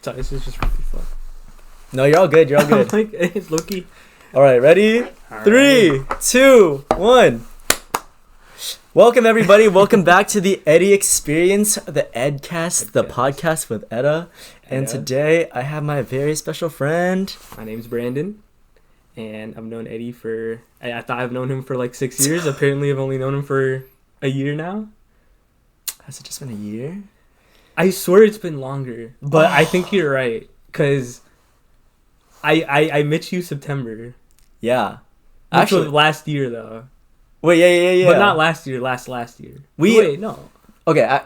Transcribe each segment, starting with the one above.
Sorry, this is just really fun. No, you're all good. You're all good. Like, it's Loki. All right, ready? All 3, 2, 1. Welcome, everybody. Welcome back to the Eddy Experience, the Edcast, the podcast with Edduh. And today I have my very special friend. My name's Brandon, and I've known Eddie for... I thought I've known him for like 6 years. Apparently, I've only known him for a year now. Has it just been a year? I swear it's been longer, but I think you're right, because I met you September. Yeah. Actually, last year, though. Wait, yeah. But not last year, last year. Wait, no. Okay,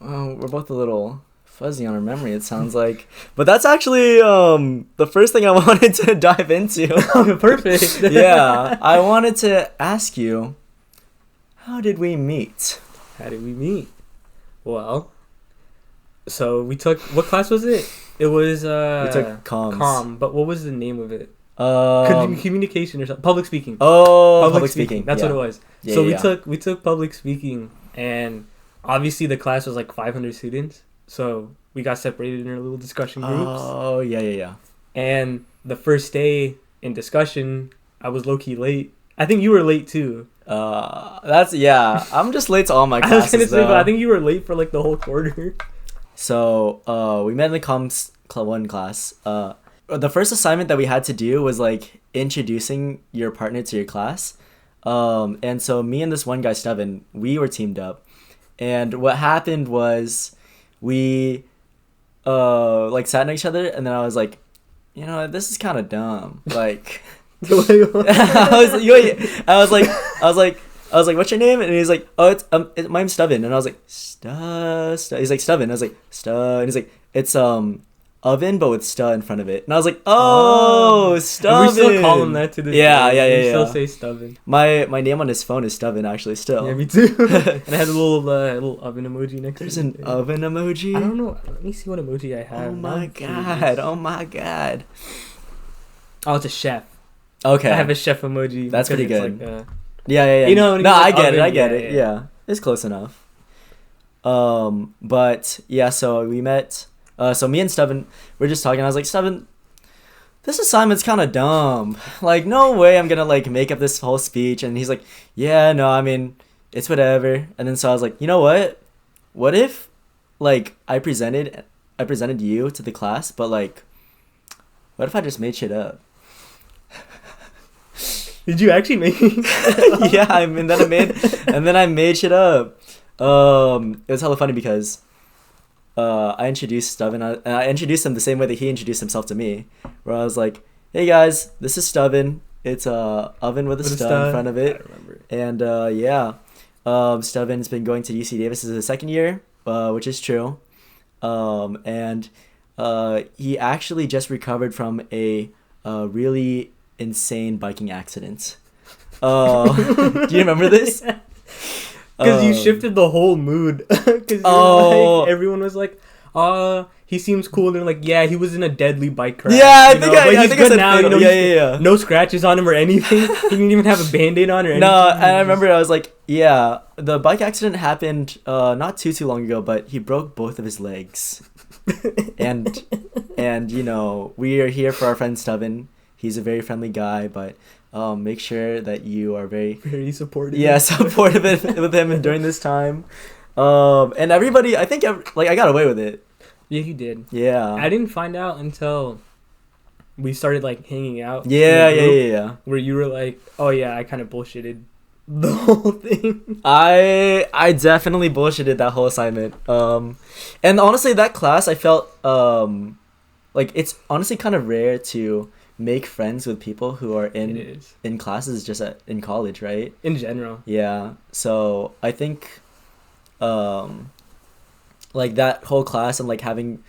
we're both a little fuzzy on our memory, it sounds like. But that's actually the first thing I wanted to dive into. Perfect. Yeah, I wanted to ask you, how did we meet? How did we meet? Well, so we took... What class was it? It was... we took comms. But what was the name of it? Communication or something. Public speaking. Oh, public speaking. That's what it was. So we took public speaking, and obviously the class was like 500 students. So we got separated in our little discussion groups. Oh, yeah. And the first day in discussion, I was low-key late. I think you were late too. I'm just late to all my classes. I was gonna say, but I think you were late for like the whole quarter. So we met in the comms 1 class. The first assignment that we had to do was like introducing your partner to your class. And so me and this one guy, Steven, we were teamed up. And what happened was we like sat next to each other, and then I was like, you know, this is kind of dumb. Like I was like, what's your name? And he's like, oh, my name's Steven. And I was like, He's like, Steven. I was like, Stu. And he's like, it's oven, but with stu in front of it. And I was like, Steven. We still call him that to this day. Yeah. We still say Steven. My name on his phone is Steven, actually, still. Yeah, me too. And I had a little oven emoji next to it. There's an oven emoji? I don't know. Let me see what emoji I have. Oh my god. Oh, it's a chef. Okay. I have a chef emoji. That's pretty good. Like, yeah. You know, no, I get oven, it. Yeah. It's close enough. But yeah, so we met. So me and Steven were just talking. I was like, Steven, this assignment's kind of dumb. Like, no way I'm gonna like make up this whole speech. And he's like, yeah, no, I mean, it's whatever. And then so I was like, you know what? What if, like, I presented you to the class, but like, what if I just made shit up? Did you actually make it? Yeah, I made shit up. It was hella funny because I introduced Steven, and I introduced him the same way that he introduced himself to me, where I was like, hey guys, this is Steven. It's a oven with a stud in front of it. I remember. And Steven's been going to UC Davis. This is his second year, which is true. And he actually just recovered from a really insane biking accident. Do you remember this? Because you shifted the whole mood. Like, everyone was like, he seems cool. And they're like, yeah, he was in a deadly bike crash. Yeah, I he's think good now. Yeah. No scratches on him or anything. He didn't even have a Band-Aid on or anything. No, and I remember I was like, yeah, the bike accident happened not too long ago, but he broke both of his legs. and you know, we are here for our friend Steven. He's a very friendly guy, but make sure that you are very supportive. Yeah, supportive with him during this time. And everybody, I think, I got away with it. Yeah, you did. Yeah. I didn't find out until we started like hanging out. Yeah. Where you were like, oh yeah, I kind of bullshitted the whole thing. I definitely bullshitted that whole assignment. And honestly, that class, I felt like it's honestly kind of rare to make friends with people who are in classes just in college, right? In general. Yeah. So I think like that whole class and like having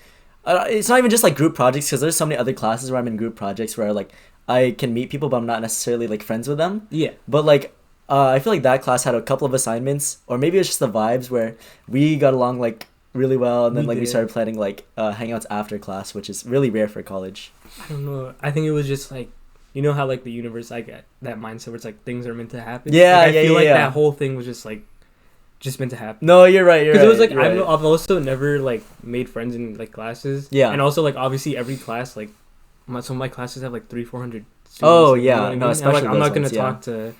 it's not even just like group projects, because there's so many other classes where I'm in group projects where like I can meet people but I'm not necessarily like friends with them. Yeah. But like I feel like that class had a couple of assignments, or maybe it's just the vibes where we got along like really well, and then we started planning like hangouts after class, which is really rare for college. I don't know. I think it was just like, you know how like the universe, like that mindset where it's like things are meant to happen. Yeah, like, I feel like that whole thing was just like just meant to happen. No, you're right. Because it was like right. I've also never like made friends in like classes. Yeah. And also like obviously every class like some of my classes have like 300-400 students. Oh like, yeah, you know what I mean? no, especially and, like, I'm not gonna ones, talk to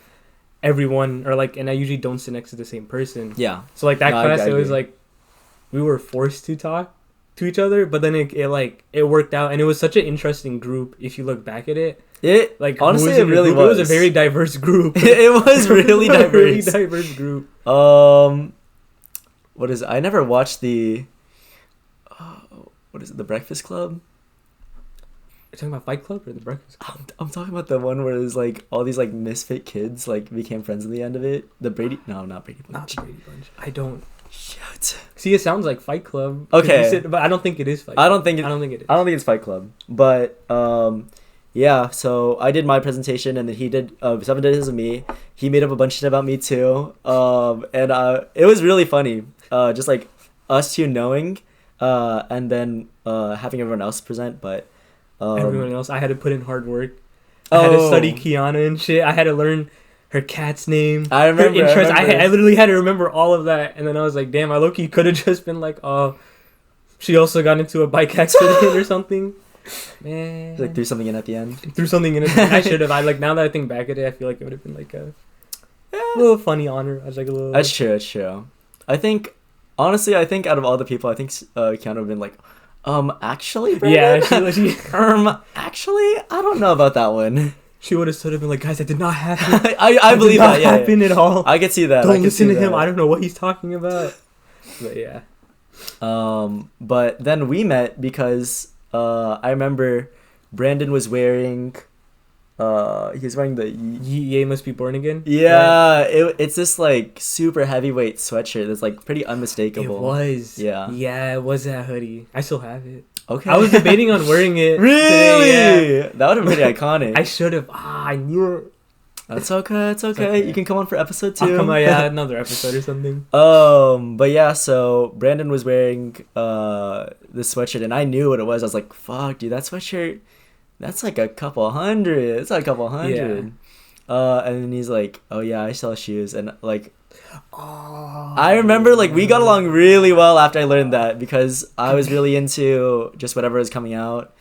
everyone or like, and I usually don't sit next to the same person. Yeah. So like that No, class, I it was like we were forced to talk to each other, but then it worked out, and it was such an interesting group. If you look back at it, like honestly, it really was. It was a very diverse group. It was really diverse. Really diverse group. What is it? I never watched the. What is it? The Breakfast Club. You're talking about Fight Club or The Breakfast Club? I'm talking about the one where there's like all these like misfit kids like became friends at the end of it. The Brady, no, not Brady Bunch. Not Brady Bunch. I don't. Shit. See, it sounds like Fight Club. Okay. But I don't think it is Fight Club. I don't think it is. I don't think it's Fight Club. But yeah. So I did my presentation, and then he did 7 days of me. He made up a bunch of shit about me too. And it was really funny. Just like us two knowing, and then having everyone else present, but. Everyone else, I had to put in hard work. I had to study Kiana and shit. I had to learn her cat's name. I remember. Her interest. I literally had to remember all of that. And then I was like, damn, I low-key could have just been like, oh, she also got into a bike accident or something. Man. Like threw something in at the end. Threw something in it. I should have. Now that I think back at it, I feel like it would have been like a little funny honor. I was like a little. That's true. That's true. Honestly, I think out of all the people, I think Kiana would have been like, actually, Brandon? Yeah, she actually, I don't know about that one. She would have sort of been like, guys, that did not happen. I believe that. Yeah, happen at all. I could see that. Don't listen to him. I don't know what he's talking about. But yeah. But then we met because I remember Brandon was wearing. He's wearing the Ye Must Be Born Again. Yeah, right? It's this like super heavyweight sweatshirt that's like pretty unmistakable. It was. Yeah, it was that hoodie. I still have it. Okay. I was debating on wearing it. Really? Today, yeah. That would have been pretty iconic. I should have. I knew it. That's okay. It's okay. You can come on for episode 2. I'll come on, another episode or something. But yeah, so Brandon was wearing this sweatshirt, and I knew what it was. I was like, "Fuck, dude, that sweatshirt, that's like a couple hundred. It's like a couple hundred." Yeah. And then he's like, "Oh yeah, I sell shoes," and like, I remember like we got along really well after I learned that because I was really into just whatever was coming out.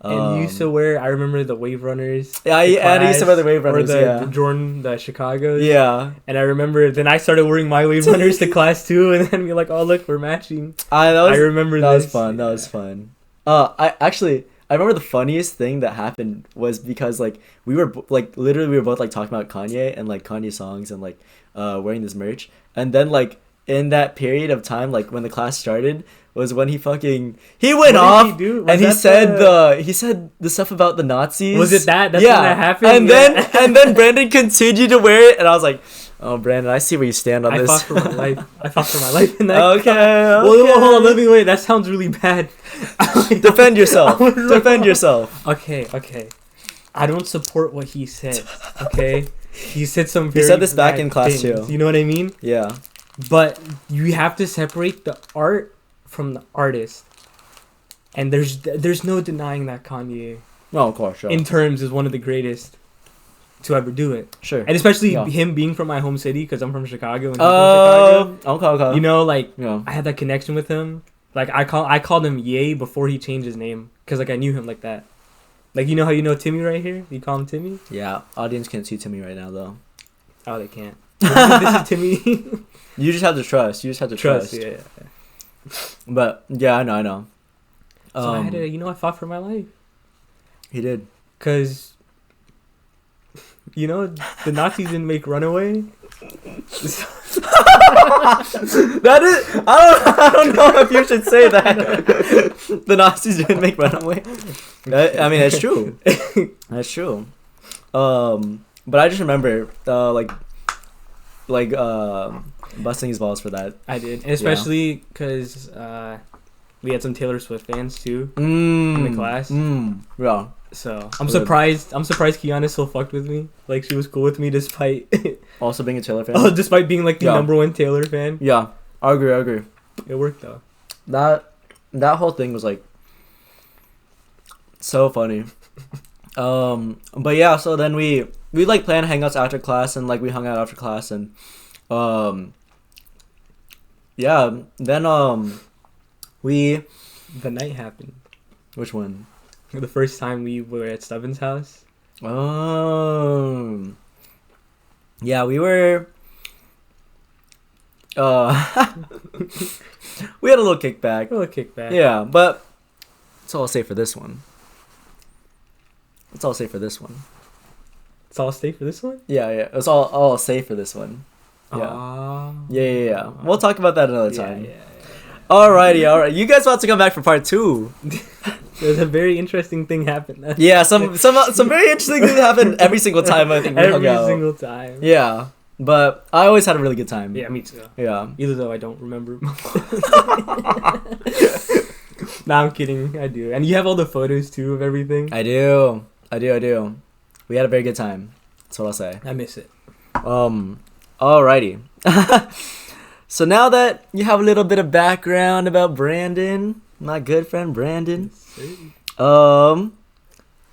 And you used to wear, I remember the Wave Runners. Yeah, and I used to wear the Wave Runners, the Jordan, the Chicago's. Yeah. And I remember, then I started wearing my Wave Runners to class too, and then you're like, oh, look, we're matching. I remember that this. Was fun. That was fun. I remember the funniest thing that happened was because, like, we were, literally we were both, like, talking about Kanye and, like, Kanye songs and, like, wearing this merch. And then, like, in that period of time, like, when the class started, was when he went off and he said the stuff about the Nazis. Was it that? That's when that happened? And then Brandon continued to wear it, and I was like, oh, Brandon, I see where you stand on this. I fought for my life in that. Okay. Well, hold on, let me wait. That sounds really bad. Defend yourself. Defend yourself. Okay. I don't support what he said. Okay. He said some. He said this back in class too. You know what I mean? Yeah. But you have to separate the art from the artist, and there's no denying that Kanye, no, of course, sure, in terms is one of the greatest to ever do it. Sure, and especially him being from my home city because I'm from Chicago. And he's from Chicago. Okay. You know, like I had that connection with him. Like I called him Ye before he changed his name because like I knew him like that. Like you know how you know Timmy right here? You call him Timmy? Yeah. Audience can't see Timmy right now though. Oh, they can't. This is Timmy. You just have to trust. Yeah. But yeah, I know. So I had to, I fought for my life. He did. Cause, the Nazis didn't make Runaway. That is, I don't know if you should say that. The Nazis didn't make Runaway. I mean, that's true. That's true. But I just remember, busting his balls for that. I did, and especially because we had some Taylor Swift fans too in the class. Yeah. So I'm surprised Kiana still fucked with me. Like she was cool with me despite also being a Taylor fan. Despite being like the number one Taylor fan. Yeah, I agree. It worked though. That whole thing was like so funny. But yeah, so then we like planned hangouts after class and like we hung out after class and yeah, then we The night happened. which one? The first time we were at Stubborn's house. Yeah, we were. We had a little kickback. A little kickback. Yeah, but that's all I'll say for this one. That's all I'll say for this one. It's all stay for this one? Yeah. That's all I'll say for this one. Yeah. Yeah. We'll talk about that another time. Yeah. Alrighty. You guys about to come back for part 2. There's a very interesting thing happened. Yeah, some very interesting things happen every single time I think we hung out. Every single time. Yeah, but I always had a really good time. Yeah, me too. Yeah. Even though I don't remember. Nah, I'm kidding. I do. And you have all the photos too of everything. I do. We had a very good time. That's what I'll say. I miss it. Alrighty. So now that you have a little bit of background about Brandon, my good friend Brandon,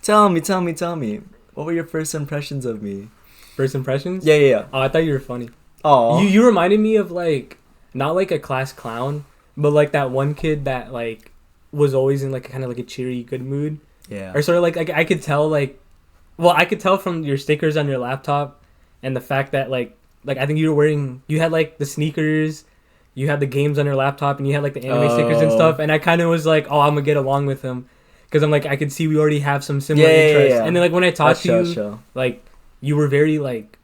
tell me, what were your first impressions of me? First impressions? Yeah. Oh, I thought you were funny. Oh, You reminded me of like, not like a class clown, but like that one kid that like was always in like kind of like a cheery, good mood. yeah. Or sort of like I could tell like, well, I could tell from your stickers on your laptop, and the fact that like I think you had like the sneakers, you had the games on your laptop, and you had like the anime stickers and stuff, and I kind of was like, oh, I'm gonna get along with him, because I'm like I could see we already have some similar interests. Yeah. And then like when I talked to you, Show. like you were very like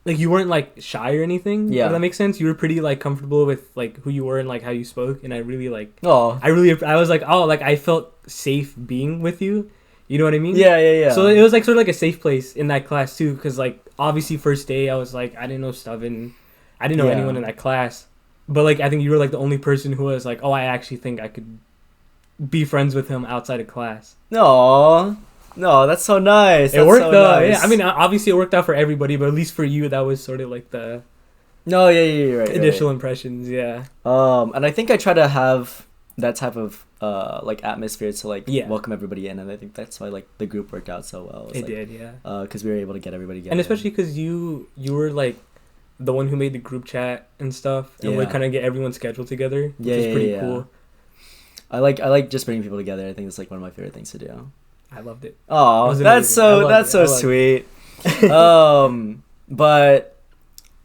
you weren't like shy or anything. Yeah. If that makes sense. You were pretty like comfortable with like who you were and like how you spoke, and I really like. Oh. I was like, oh, like I felt safe being with you. You know what I mean? Yeah. So it was like sort of like a safe place in that class too, because like obviously first day I was like I didn't know Stubborn, I didn't know anyone in that class, but like I think you were like the only person who was like, oh, I actually think I could be friends with him outside of class. No, that's so nice. It worked so though. nice. Yeah, I mean obviously it worked out for everybody, but at least for you that was sort of like the No, yeah, you're right. initial impressions. Yeah. And I think I try to have that type of like atmosphere to like welcome everybody in, and I think that's why like the group worked out so well. It did, yeah. Because we were able to get everybody together, and especially because you were like the one who made the group chat and stuff, and would kind of get everyone's schedule together, which is pretty cool. I like just bringing people together. I think it's like one of my favorite things to do. I loved it. Oh, that's so sweet. But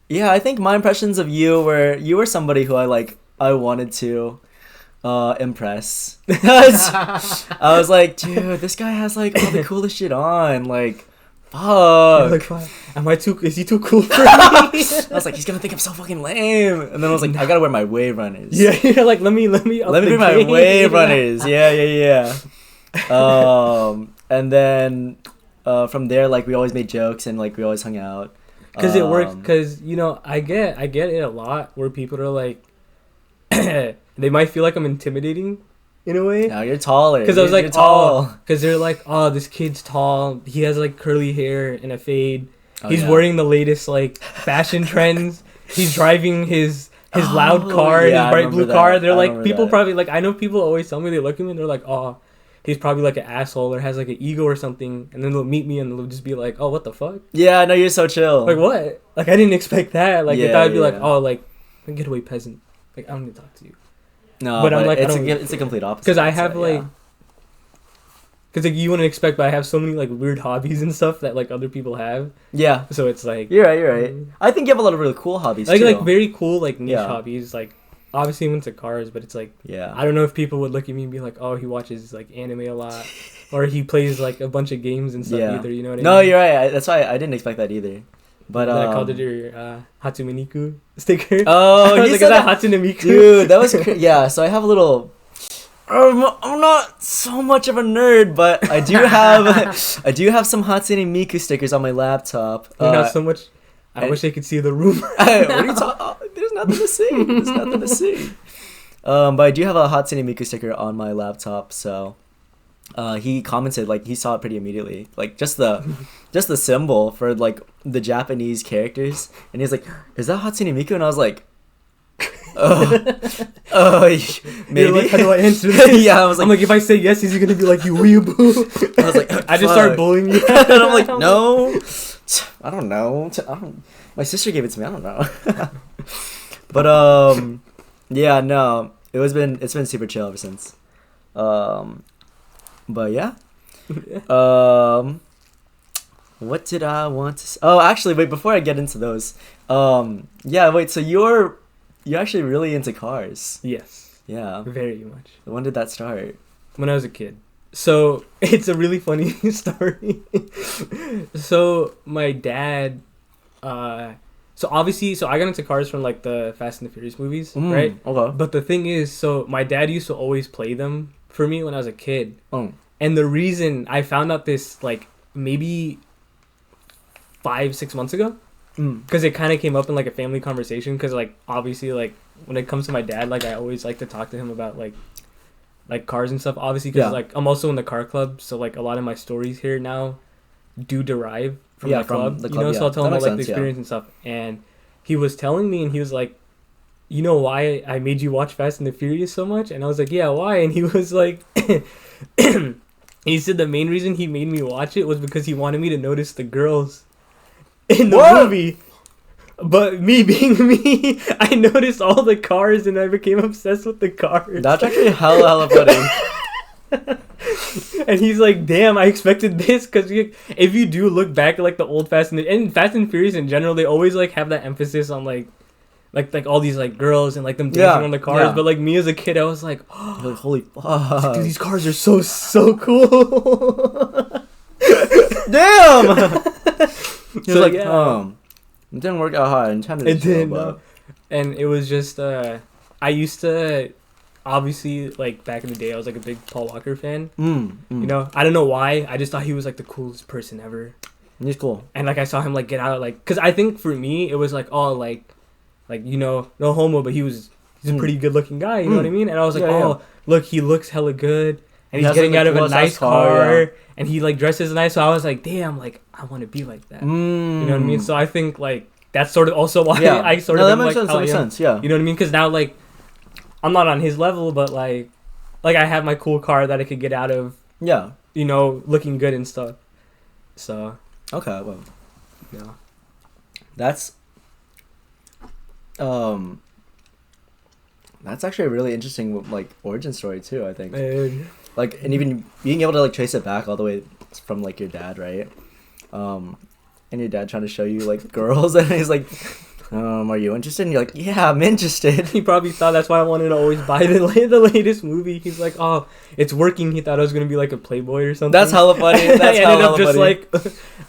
yeah, I think my impressions of you were somebody who I wanted to impress. I was like, dude, this guy has like all the coolest shit on, like fuck. Like, is he too cool for me? I was like, he's gonna think I'm so fucking lame. And then I was like, I gotta wear my wave runners. Yeah, you're like, let me bring my wave runners. Yeah. And then from there, like we always made jokes and like we always hung out. Because it worked. Because I get it a lot where people are like, they might feel like I'm intimidating in a way. No, you're taller. Because I was like, you're tall. Because they're like, oh, this kid's tall. He has like curly hair and a fade. He's wearing the latest like fashion trends. He's driving his loud car, his bright blue car. They're like, people probably like, I know people always tell me, they look at me and they're like, oh, he's probably like an asshole or has like an ego or something. And then they'll meet me and they'll just be like, oh, what the fuck? Yeah, no, you're so chill. Like what? Like I didn't expect that. Like I thought I'd be like, oh, like get away, peasant. Like I don't need to talk to you. No, but I'm like, it's a complete opposite. Because I have because like you wouldn't expect, but I have so many like weird hobbies and stuff that like other people have. Yeah. So it's like you're right. I think you have a lot of really cool hobbies like too. Like very cool like niche hobbies. Like obviously I'm into cars, but it's like I don't know if people would look at me and be like, oh, he watches like anime a lot, or he plays like a bunch of games and stuff either. You know what I mean? No, you're right. That's why I didn't expect that either. But I called it your Hatsune Miku sticker. Oh, I was like, is that Hatsune Miku? Dude, that was yeah. So I have a little. I'm not so much of a nerd, but I do have some Hatsune Miku stickers on my laptop. Not so much. I wish I could see the room. What are you talking? There's nothing to see. But I do have a Hatsune Miku sticker on my laptop, so. He commented like he saw it pretty immediately, like just the symbol for like the Japanese characters, and he's like, "Is that Hatsune Miku?" And I was like, maybe. Like, how do I answer this? Yeah, I was like, I'm like, if I say yes, is he gonna be like, you weeaboo? I was like, I just start bullying you, and I'm like, no, I don't know. My sister gave it to me. I don't know. But Yeah, no, it's been super chill ever since. But yeah. What did I want to say? Oh, actually, wait, before I get into those, yeah, wait, so you're actually really into cars. Yes. Yeah. Very much. When did that start? When I was a kid. So it's a really funny story. So my dad, so obviously, so I got into cars from like the Fast and the Furious movies, right? Okay. But the thing is, so my dad used to always play them for me when I was a kid. Oh. And the reason I found out this like maybe 5-6 months ago, because it kind of came up in like a family conversation. Because like obviously like when it comes to my dad, like I always like to talk to him about like cars and stuff. Obviously, because like I'm also in the car club, so like a lot of my stories here now do derive from the club. You know, so I'll tell him about like the experience and stuff. And he was telling me, and he was like, "You know why I made you watch Fast and the Furious so much?" And I was like, "Yeah, why?" And he was like, he said the main reason he made me watch it was because he wanted me to notice the girls in the movie. But me being me, I noticed all the cars and I became obsessed with the cars. That's actually hella funny. And he's like, damn, I expected this. Because if you do look back at like the old Fast and Furious in general, they always like have that emphasis on like all these like girls and like them dancing on the cars. But like me as a kid, I was like, oh, like, holy fuck. Dude, these cars are so cool. Damn! He was So, like, yeah. it didn't work out how I intended It to. did, no. And it was just, I used to, obviously, like, back in the day, I was, like, a big Paul Walker fan. You know? I don't know why. I just thought he was, like, the coolest person ever. He's cool. And, like, I saw him, like, get out, like... Because I think, for me, it was, like, oh, like, you know, no homo, but he's a pretty good-looking guy, you know what I mean? And I was like, look, he looks hella good. And he's getting out of a nice car. And he, like, dresses nice. So I was like, damn, like, I want to be like that. You know what I mean? So I think, like, that's sort of also why I sort of... that makes sense, that makes sense, yeah. You know what I mean? Because now, like, I'm not on his level, but, like, I have my cool car that I could get out of. Yeah. You know, looking good and stuff. So... Okay, well. Yeah. That's actually a really interesting, like, origin story, too, I think. Like, and even being able to, like, trace it back all the way from, like, your dad, right? And your dad trying to show you, like, girls, and he's like, are you interested? And you're like, yeah, I'm interested. He probably thought that's why I wanted to always buy the latest movie. He's like, oh, it's working. He thought I was going to be, like, a playboy or something. That's hella funny. That's hella funny.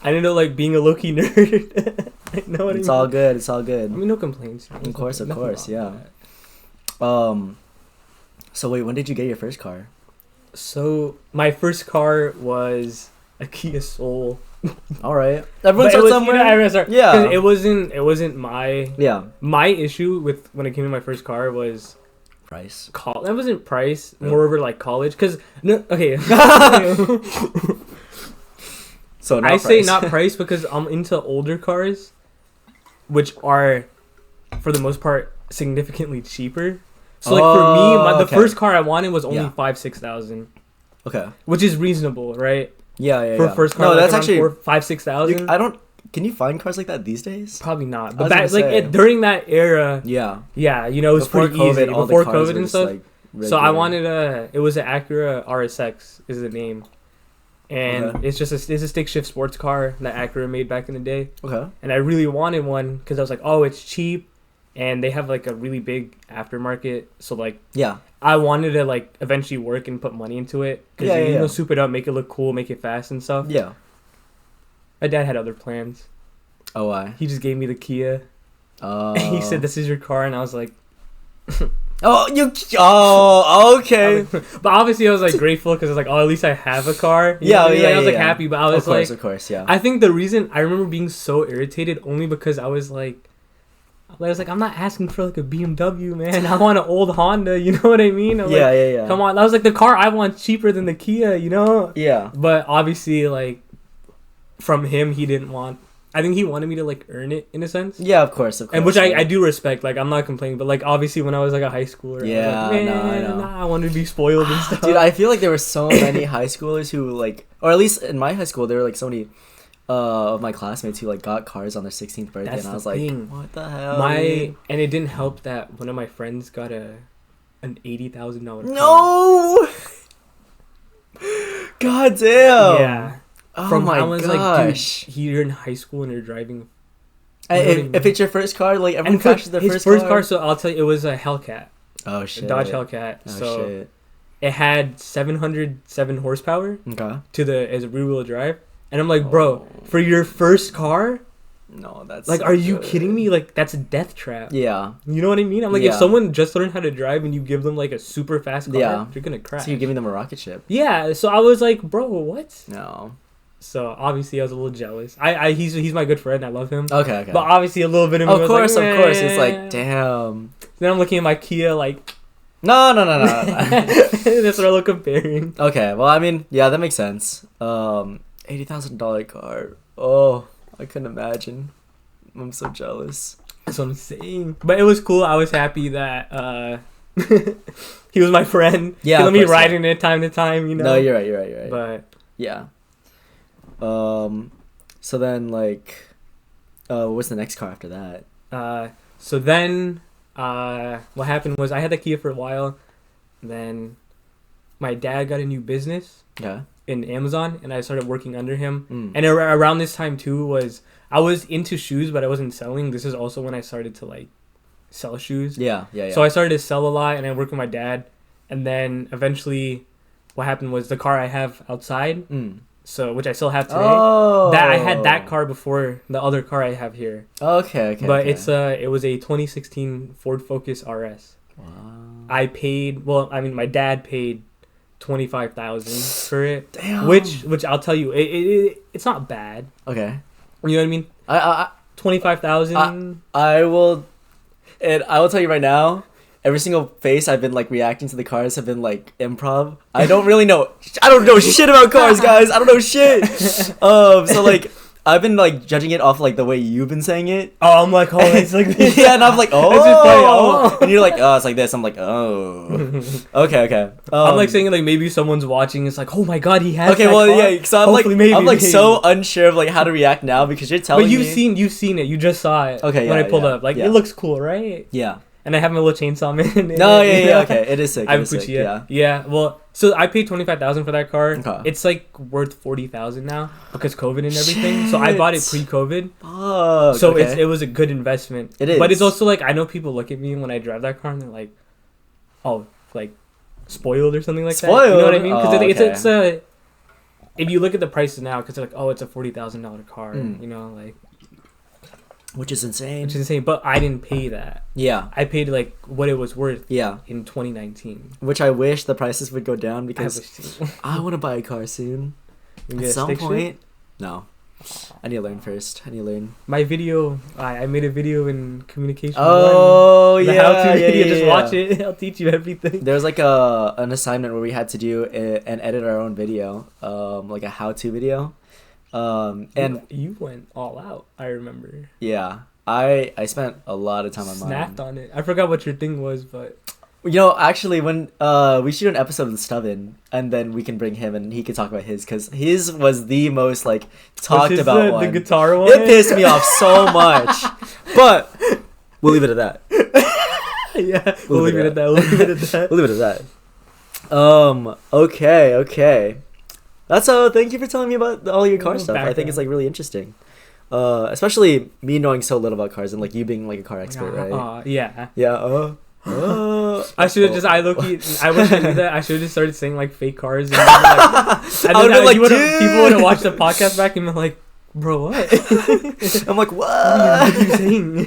I ended up, like, being a low-key nerd. I know what I mean? It's all good. It's all good. I mean, no complaints. Of course, yeah. So, wait, when did you get your first car? So, my first car was a Kia Soul. All right. Everyone starts somewhere. Yeah. Because it wasn't my... Yeah. My issue with when it came to my first car was... Price. That wasn't price. Moreover, like, college. Because... No, okay. So, I say not price because I'm into older cars, which are, for the most part, significantly cheaper. So, like, for me, the first car I wanted was only $5,000-$6,000. Okay. Which is reasonable, right? Yeah. For first car, no, like that's actually $5,000-$6,000. Can you find cars like that these days? Probably not. But back, like, during that era, yeah, you know, it was before pretty COVID, easy. Before COVID and stuff. Like, so I wanted it was an Acura RSX is the name. And it's just it's a stick shift sports car that Acura made back in the day. Okay. And I really wanted one because I was like, oh, it's cheap, and they have like a really big aftermarket. So like, I wanted to like eventually work and put money into it because you know, soup it up, make it look cool, make it fast and stuff. Yeah. My dad had other plans. Oh, why? He just gave me the Kia. Oh. And he said, "This is your car," and I was like. Okay. But obviously I was like grateful because I was like, oh, at least I have a car. I was like happy, but I was of course, yeah. I think the reason I remember being so irritated only because I was like, I'm not asking for like a BMW, man. I want an old Honda. You know what I mean? Yeah. Come on, that was like the car I want cheaper than the Kia. You know? Yeah. But obviously, like, from him, he didn't want. I think he wanted me to like earn it in a sense. Yeah, of course. And which I do respect. Like, I'm not complaining, but like obviously when I was like a high schooler, I know. I wanted to be spoiled and stuff. Dude, I feel like there were so many high schoolers who like, or at least in my high school, there were like so many of my classmates who like got cars on their 16th birthday, That's and I was the like, thing. what the hell? And it didn't help that one of my friends got an $80,000 car. No. God damn. Yeah. Oh From my I was gosh. like, dude, you're in high school and you're driving. If it's your first car, like everyone And crashes their his first car. So I'll tell you, it was a Hellcat. Oh A shit. Dodge Hellcat. Oh So shit. it had 707 horsepower Okay. as a rear-wheel drive. And I'm like, bro, for your first car, No, that's like, so are you good. kidding me? Like, that's a death trap. Yeah. You know what I mean? I'm like, Yeah. if someone just learned how to drive and you give them like a super fast car, Yeah. you're gonna crash. So you're giving them a rocket ship? Yeah. So I was like, bro, what? No. So obviously I was a little jealous. He's my good friend. I love him. Okay. But obviously a little bit of me Of was course, like, of course. It's "Eh." like, damn. Then I'm looking at my Kia like. No. That's what I look comparing. Okay, well, I mean, yeah, that makes sense. $80,000 car. Oh, I couldn't imagine. I'm so jealous. That's what I'm saying. But it was cool. I was happy that he was my friend. Yeah, He let of me course, ride in it time to time, you know. No, you're right. But Yeah. So then, like, what's the next car after that? so then what happened was I had the Kia for a while. Then my dad got a new business Yeah. in Amazon, and I started working under him. Mm. And around this time too I was into shoes, but I wasn't selling. This is also when I started to like sell shoes. Yeah. So I started to sell a lot, and I worked with my dad. And then eventually, what happened was the car I have outside, so which I still have today. Oh. That I had that car before the other car I have here. Okay. But it was a 2016 Ford Focus RS. Wow. My dad paid 25,000 for it. Damn. Which I'll tell you, it's not bad. Okay. You know what I mean? I 25,000. I will, and I will tell you right now. Every single face I've been like reacting to the cars have been like improv. I don't know shit about cars, guys. I don't know shit. So like I've been like judging it off like the way you've been saying it. Oh, I'm like, oh, it's like this. Yeah, and I'm like, oh, It's just funny, oh. And you're like, oh, it's like this. I'm like, oh, okay. I'm like saying like maybe someone's watching. It's like, oh my god, he has. Okay, that well, car. yeah. So I'm Hopefully, like, maybe. so unsure of like how to react now because you're telling But me. you've seen it. You just saw it. Okay, when yeah, I pulled yeah, up, like yeah. it looks cool, right? Yeah. And I have my little chainsaw man. No, yeah. Okay, it is sick. I have a Yeah. Well, so I paid 25,000 for that car. Okay. It's like worth 40,000 now because COVID and everything. So I bought it pre-COVID. Fuck. So okay. it was a good investment. It is. But it's also like I know people look at me when I drive that car and they're like, oh, like spoiled or something like that. You know what I mean? Because it's a. If you look at the prices now, because they're like, oh, it's a $40,000 car. You know, like. Which is insane. Which is insane, but I didn't pay that. Yeah. I paid like what it was worth. Yeah. In 2019. Which I wish the prices would go down because I want to buy a car soon. At some point. No. I need to learn first. My video, I made a video in communication. Oh, the yeah. how-to video. Just yeah. watch it. I'll teach you everything. There was like an assignment where we had to do and edit our own video, like a how-to video. And you went all out. I remember. Yeah, I spent a lot of time on mine. Snapped on it. I forgot what your thing was, but you know, actually, when we shoot an episode with Stubin, and then we can bring him and he can talk about his because his was the most like talked about one. The guitar one. It pissed me off so much, but we'll leave it at that. Yeah, we'll leave it at that. We'll leave it at that. Okay. That's thank you for telling me about all your car stuff. Background. I think it's like really interesting. Especially me knowing so little about cars and like you being like a car expert, right? Yeah. Yeah. I should have just I wish I knew that. I should have just started saying like fake cars and then, people would have watched the podcast back and been like, bro, what? I'm like, what are you saying?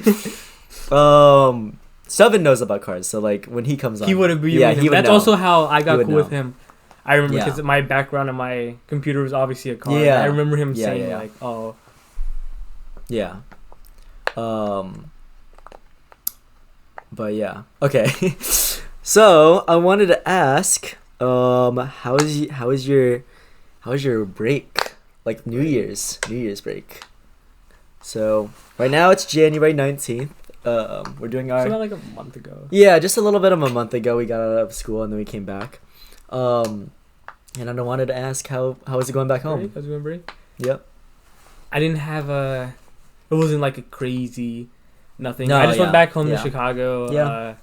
Stubin knows about cars, so like when he comes on, he would have been. Yeah, he would That's know. also how I got cool know. with him. I remember because my background on my computer was obviously a car. Yeah. I remember him saying like, "Oh, yeah." But yeah, okay. So I wanted to ask, how is your break? Like New Year's break. So right now it's January 19th. We're doing our. So about like a month ago. Yeah, just a little bit of a month ago. We got out of school and then we came back. And I wanted to ask how is it going back home? How's it going, break? Yep. I didn't have a. It wasn't like a crazy nothing. No, I just went back home to yeah. Chicago. Yeah.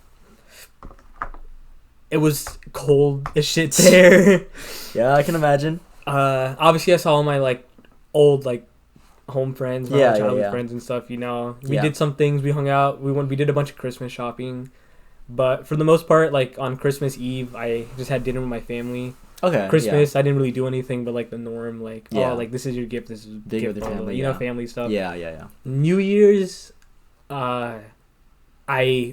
It was cold as shit there. Yeah, I can imagine. Obviously I saw all my like old like home friends, my childhood friends and stuff. You know, we did some things. We hung out. We did a bunch of Christmas shopping, but for the most part, like on Christmas Eve, I just had dinner with my family. Okay. Christmas, I didn't really do anything but like the norm, like oh, like this is your gift, this is big gift, with your family, you know, family stuff. Yeah. New Year's, I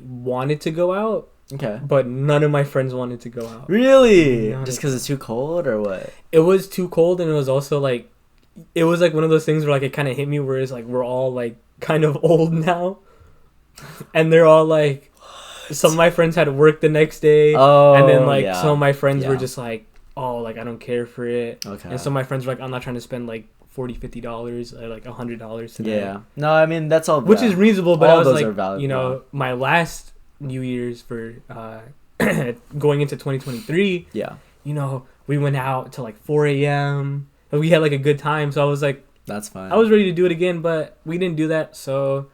wanted to go out. Okay. But none of my friends wanted to go out. Really? Just because it's too cold or what? It was too cold, and it was also like, it was like one of those things where like it kind of hit me where it's like we're all like kind of old now, and they're all like, some of my friends had to work the next day, and then like some of my friends were just like, oh, like I don't care for it, and some of my friends were like, I'm not trying to spend like $40-$50 or like $100 today. Yeah. No, I mean that's all. Which is reasonable, but all I was those like, are valid, you know, my last New Year's for going into 2023, you know, we went out to like 4 a.m. and we had like a good time, so I was like, that's fine. I was ready to do it again, but we didn't do that, so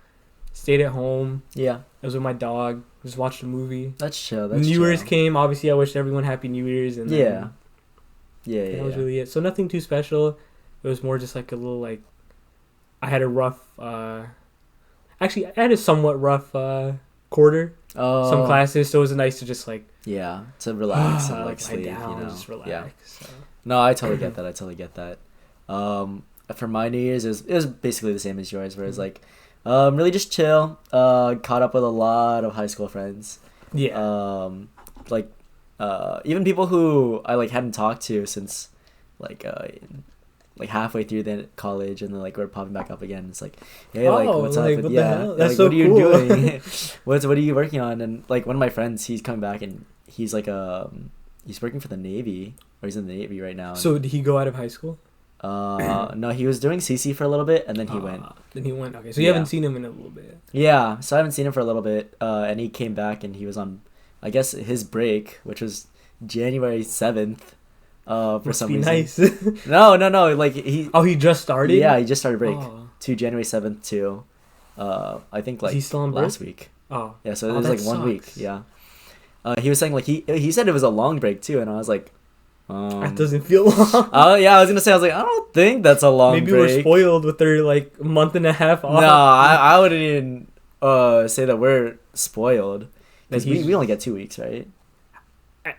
stayed at home. I was with my dog, just watched a movie. That's chill. New Year's came, obviously I wished everyone happy New Year's, and then, that was really it. So nothing too special. It was more just like a little like, I had a rough actually I had a somewhat rough quarter. Some classes, so it was nice to just like to relax and like sleep, down, you know. just relax. So. No, I totally get that. For my New Year's, it was basically the same as yours, where it's like really just chill. Caught up with a lot of high school friends. Like even people who I like hadn't talked to since like halfway through the college, and then like we're popping back up again. It's like, hey, like what's up? What the hell? That's like, so what are you cool. doing? what are you working on? And like one of my friends, he's coming back and he's like he's working for the Navy, or he's in the Navy right now. So did he go out of high school? No, he was doing CC for a little bit, and then he went. Then he went. Okay, so you haven't seen him in a little bit. Yeah, so I haven't seen him for a little bit, and he came back and he was on, I guess his break, which was January 7th. For Must some be reason. Nice. No, like he. Oh, he just started. Yeah, he just started break to January 7th to, I think like Is he still on last break? week. Oh, yeah, so it was like 1 week. Yeah, he was saying like he said it was a long break too, and I was like, that doesn't feel long. Yeah, I was gonna say, I was like, I don't think that's a long Maybe break. we're spoiled with their like month and a half off. No, I wouldn't even say that we're spoiled, because we only get 2 weeks, right?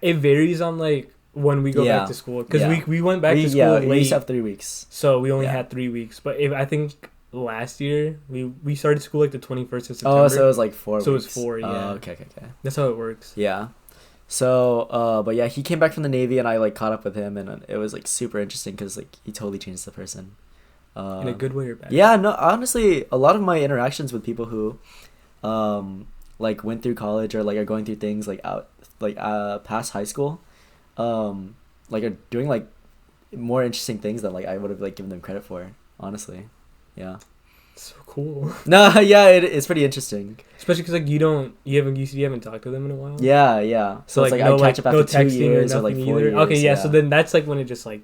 It varies on like when we go back to school, because we went back to school late. We used to have 3 weeks, so we only had 3 weeks. But I think last year we started school like the 21st of September. Oh, so it was like 4 weeks. So it was 4, yeah. Okay. That's how it works. Yeah. So, but yeah, he came back from the Navy, and I like caught up with him, and it was like super interesting because like he totally changed the person. In a good way or bad? Yeah, no, honestly, a lot of my interactions with people who, like went through college or like are going through things like past high school, like are doing like more interesting things that like I would have like given them credit for. Honestly, yeah. So cool. No, yeah, it's pretty interesting. Especially because like you haven't talked to them in a while. Yeah. So it's like no, I catch up after 2 years or like 4 years. Okay, yeah. So then that's like when it just like.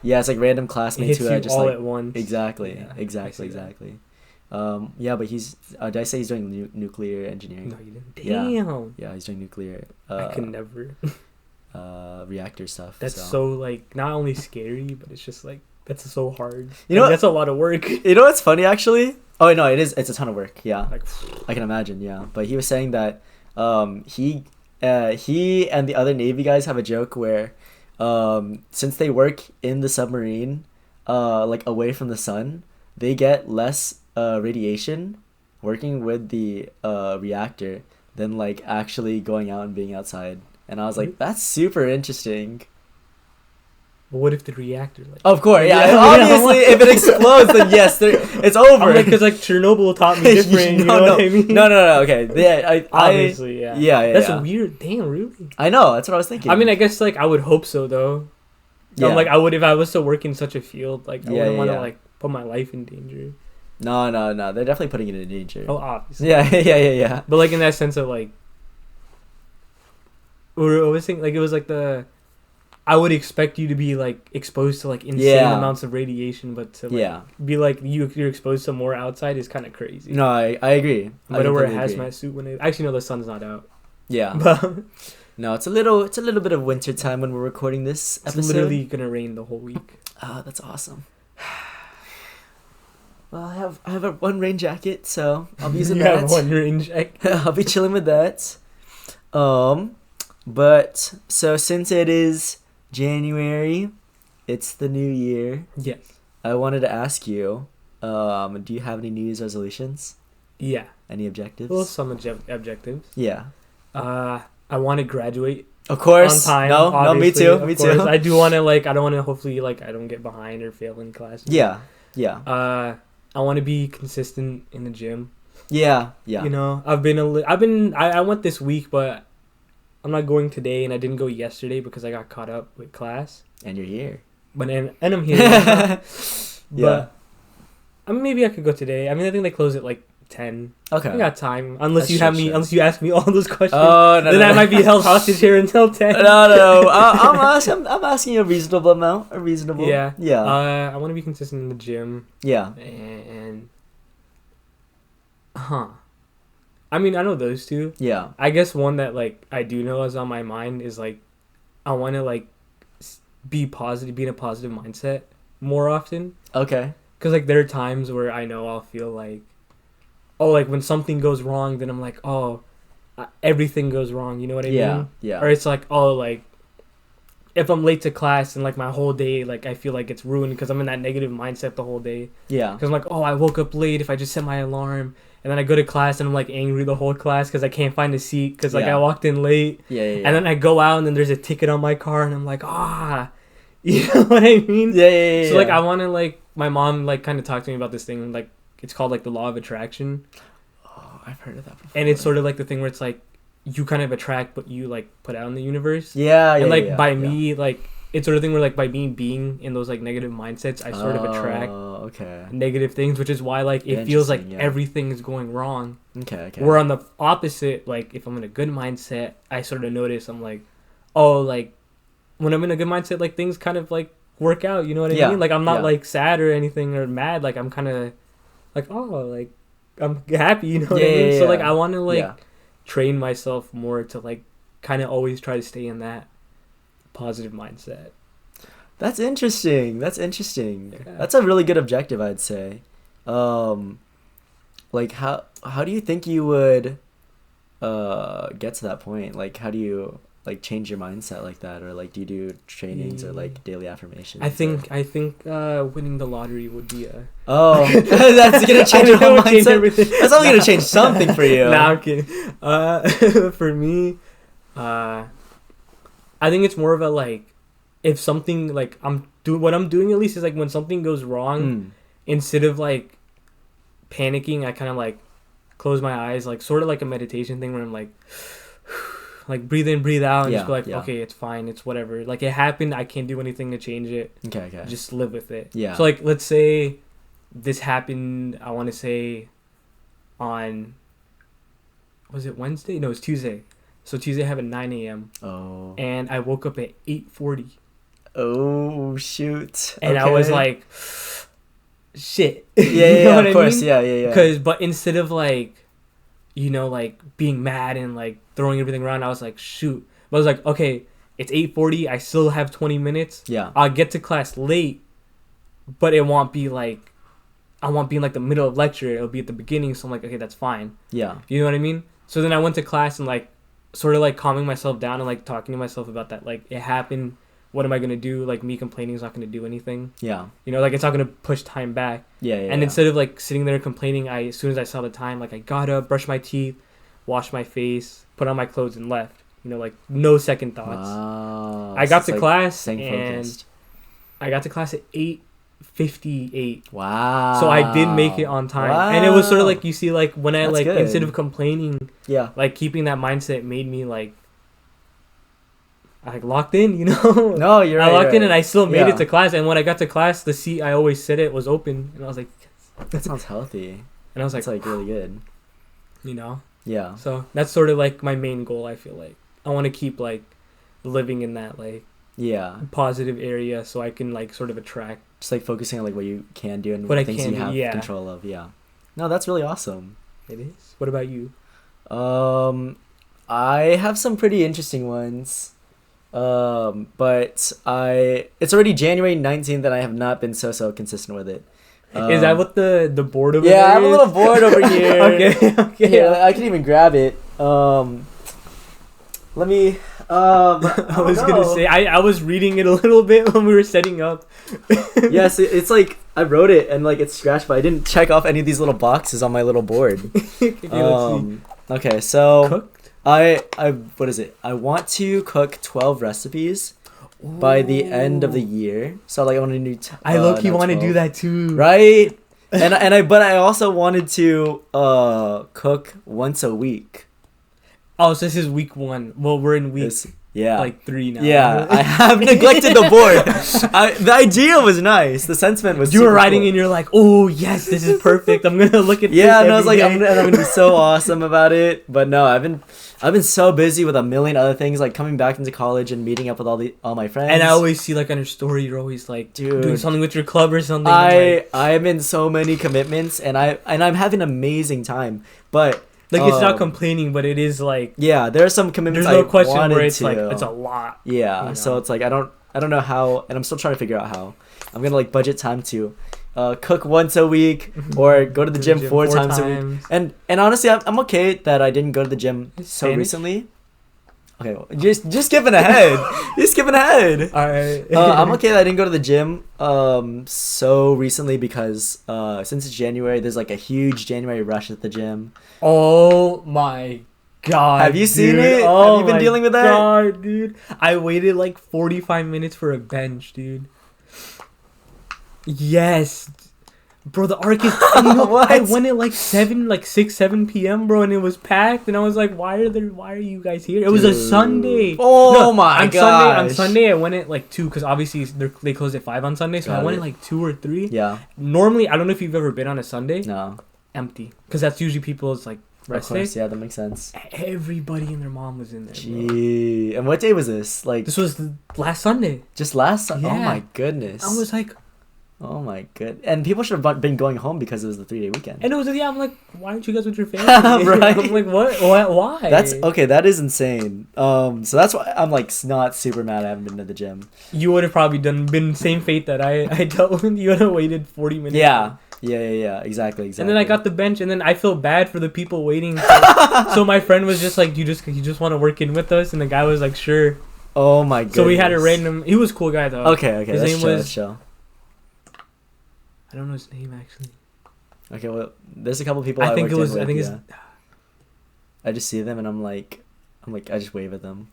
Yeah, it's like random classmates who I just all like at once. Exactly. That. Yeah, but he's. Did I say he's doing nuclear engineering? No, you didn't. Damn. Yeah, he's doing nuclear. I could never. Reactor stuff. That's so like not only scary, but it's just like that's so hard. You know, that's a lot of work. You know what's funny actually? Oh no, it is. It's a ton of work. Yeah, like I can imagine. Yeah, but he was saying that he and the other Navy guys have a joke where since they work in the submarine like away from the sun, they get less radiation working with the reactor than like actually going out and being outside. And I was like, that's super interesting. But what if the reactor like? Of course, yeah. Obviously, if it explodes, then yes, it's over. I'm like, because like Chernobyl taught me different. You know what I mean? No. Okay, yeah. Obviously, yeah. Yeah. That's weird. Damn, really? I know. That's what I was thinking. I mean, I guess like I would hope so though. Yeah. I'm like I would if I was still working in such a field. Like I wouldn't want to like put my life in danger. No. They're definitely putting it in danger. Oh, obviously. Yeah. But like in that sense of like, we were always thinking like it was like the I would expect you to be like exposed to like insane amounts of radiation, but to like, be like you're exposed to more outside is kind of crazy. No, I agree. I better wear a hazmat suit when it actually no, the sun's not out. Yeah. But no, it's a little bit of winter time when we're recording this episode. It's literally gonna rain the whole week. Oh, that's awesome. Well, I have a one rain jacket, so I'll be using that. One rain jacket. I'll be chilling with that. But so since it is January, it's the new year. Yes. I wanted to ask you, do you have any New Year's resolutions? Yeah. Any objectives? Well, some objectives. Yeah. I want to graduate. Of course. On time. No, me too. Me too. I do want to I don't want to hopefully I don't get behind or fail in class. Yeah. I want to be consistent in the gym. Yeah. You know, I went this week, but I'm not going today, and I didn't go yesterday because I got caught up with class. And you're here. And I'm here. But I mean, maybe I could go today. I mean, I think they close at 10. Okay. I got time. Unless you ask me all those questions. Oh, no, then I might be held hostage here until 10. No. I'm asking you a reasonable amount. Yeah. I want to be consistent in the gym. Yeah. And I mean, I know those two. Yeah. I guess one that I do know is on my mind is I want to be positive, be in a positive mindset more often. Okay. Because there are times where I know I'll feel when something goes wrong, then I'm everything goes wrong. You know what I mean? Yeah. Or it's if I'm late to class and my whole day, I feel it's ruined because I'm in that negative mindset the whole day. Yeah. Because I'm I woke up late if I just set my alarm. And then I go to class and I'm angry the whole class because I can't find a seat because I walked in late. Yeah. And then I go out and then there's a ticket on my car and I'm you know what I mean? Yeah. So I want to my mom kind of talked to me about this thing it's called the law of attraction. Oh, I've heard of that before. And it's sort of the thing where it's you kind of attract what you put out in the universe. Yeah. And me it's sort of thing where by me being in those negative mindsets, I sort of attract negative things, which is why it feels everything is going wrong. Okay. Where on the opposite, if I'm in a good mindset, I sort of notice I'm when I'm in a good mindset, things kind of work out. You know what I mean? I'm not sad or anything or mad. I'm kind of I'm happy. You know what I mean? So I want to train myself more to kind of always try to stay in that positive mindset. That's interesting. Yeah. That's a really good objective, I'd say. How do you think you would get to that point? How do you change your mindset like that, or do you do trainings or daily affirmations? I think winning the lottery would be a that's gonna change your whole mindset. That's only gonna change something for you. Nah, I'm kidding. For me, I think it's more of a if something what I'm doing at least is when something goes wrong, instead of panicking, I kind of close my eyes, sort of a meditation thing where I'm breathe in, breathe out, and just go okay, it's fine, it's whatever. It happened, I can't do anything to change it. Okay. Just live with it. Yeah. So let's say this happened, I want to say on, was it Wednesday? No, it's Tuesday. So Tuesday I have at 9 a.m. Oh. And I woke up at 8:40. Oh, shoot. And I was shit. Yeah, of course. I mean? Yeah. But instead of being mad and throwing everything around, I was shoot. But I was okay, it's 8:40. I still have 20 minutes. Yeah. I'll get to class late, but it won't be I won't be in the middle of lecture. It'll be at the beginning. So I'm okay, that's fine. Yeah. You know what I mean? So then I went to class and sort of calming myself down and talking to myself about that. It happened. What am I gonna do? Me complaining is not gonna do anything. Yeah. You know, it's not gonna push time back. Yeah. And instead of sitting there complaining, as soon as I saw the time, I got up, brushed my teeth, washed my face, put on my clothes, and left. You know, no second thoughts. Wow. I got to class focused. I got to class at 8:58. Wow. So I did make it on time. Wow. And it was sort of you see, when I good. instead of complaining, yeah, keeping that mindset made me I locked in, you know. No, you're right. I locked in and I still made it to class. And when I got to class, the seat I always sit at was open, and I was that sounds healthy. And I was that's really good. You know. Yeah. So that's sort of my main goal. I feel I want to keep living in that Yeah. positive area, so I can like sort of attract. Just like focusing on like what you can do and What I things can you do, have yeah. control of. Yeah. No, that's really awesome. It is. What about you? I have some pretty interesting ones. But it's already January 19th and I have not been so consistent with it. Is that what the board over there Yeah, I have a is? little board over here. Okay. Yeah, I can even grab it. Let me. I was gonna say I was reading it a little bit when we were setting up. Yes, it's like I wrote it and like it's scratched, but I didn't check off any of these little boxes on my little board. Okay, let's see. Okay, so Cooked? I what is it? I want to cook 12 recipes by the end of the year. So like I want to do. I low-key want to 12. do that too. Right? and I also wanted to cook once a week. Oh, so this is week 1. Well, we're in week Yeah. like 3 now. Yeah, I have neglected the board. The idea was nice. The sentiment was. You were writing and you're like, oh yes, this is perfect. I'm gonna look at this. Yeah, and I was like, day. I'm gonna be so awesome about it. But no, I've been so busy with a million other things, like coming back into college and meeting up with all my friends. And I always see like on your story, you're always like doing something with your club or something. I'm in so many commitments, and I'm having an amazing time. But like it's not complaining, but it is like yeah, there are some commitments. There's no question where it's like it's a lot. Yeah, you know? So it's like I don't know how, and I'm still trying to figure out how. I'm gonna like budget time to cook once a week or go to the gym 4 times a week. And honestly, I'm okay that I didn't go to the gym so recently. Okay, well, just skipping ahead. You're skipping ahead. All right. I'm okay that I didn't go to the gym so recently because since it's January, there's like a huge January rush at the gym. Oh my god. Have you seen dude. it? Oh Have you been dealing with that? God, dude. I waited like 45 minutes for a bench, dude. Yes. Bro, the arc is I went at like 6, 7 p.m. bro, and it was packed, and I was like, why are you guys here? It was a Sunday. Oh my god. On Sunday I went at like 2 because obviously they closed at 5 on Sunday, so I went at like 2 or 3. Yeah. Normally, I don't know if you've ever been on a Sunday. No. Empty, because that's usually people's like rest Of course, day. yeah, that makes sense. Everybody and their mom was in there. Gee. Bro. And what day was this? Like this was last Sunday. Just last Sunday? Yeah. Oh my goodness. I was like, oh my good. And people should have been going home because it was the 3-day weekend. and it was I'm like, why aren't you guys with your family? Right. I'm like, what? Why? That's okay. That is insane. So that's why I'm like not super mad I haven't been to the gym. You would have probably been same fate that I dealt with. You would have waited 40 minutes. Yeah. Exactly. And then I got the bench, and then I feel bad for the people waiting. So my friend was just like, you just want to work in with us, and the guy was like, sure. Oh my goodness. So we had a random. He was a cool guy though. Okay. His name was. Chill. I don't know his name actually. Okay, well, there's a couple people I think it was. with, I think it's. I just see them and I'm like, I just wave at them.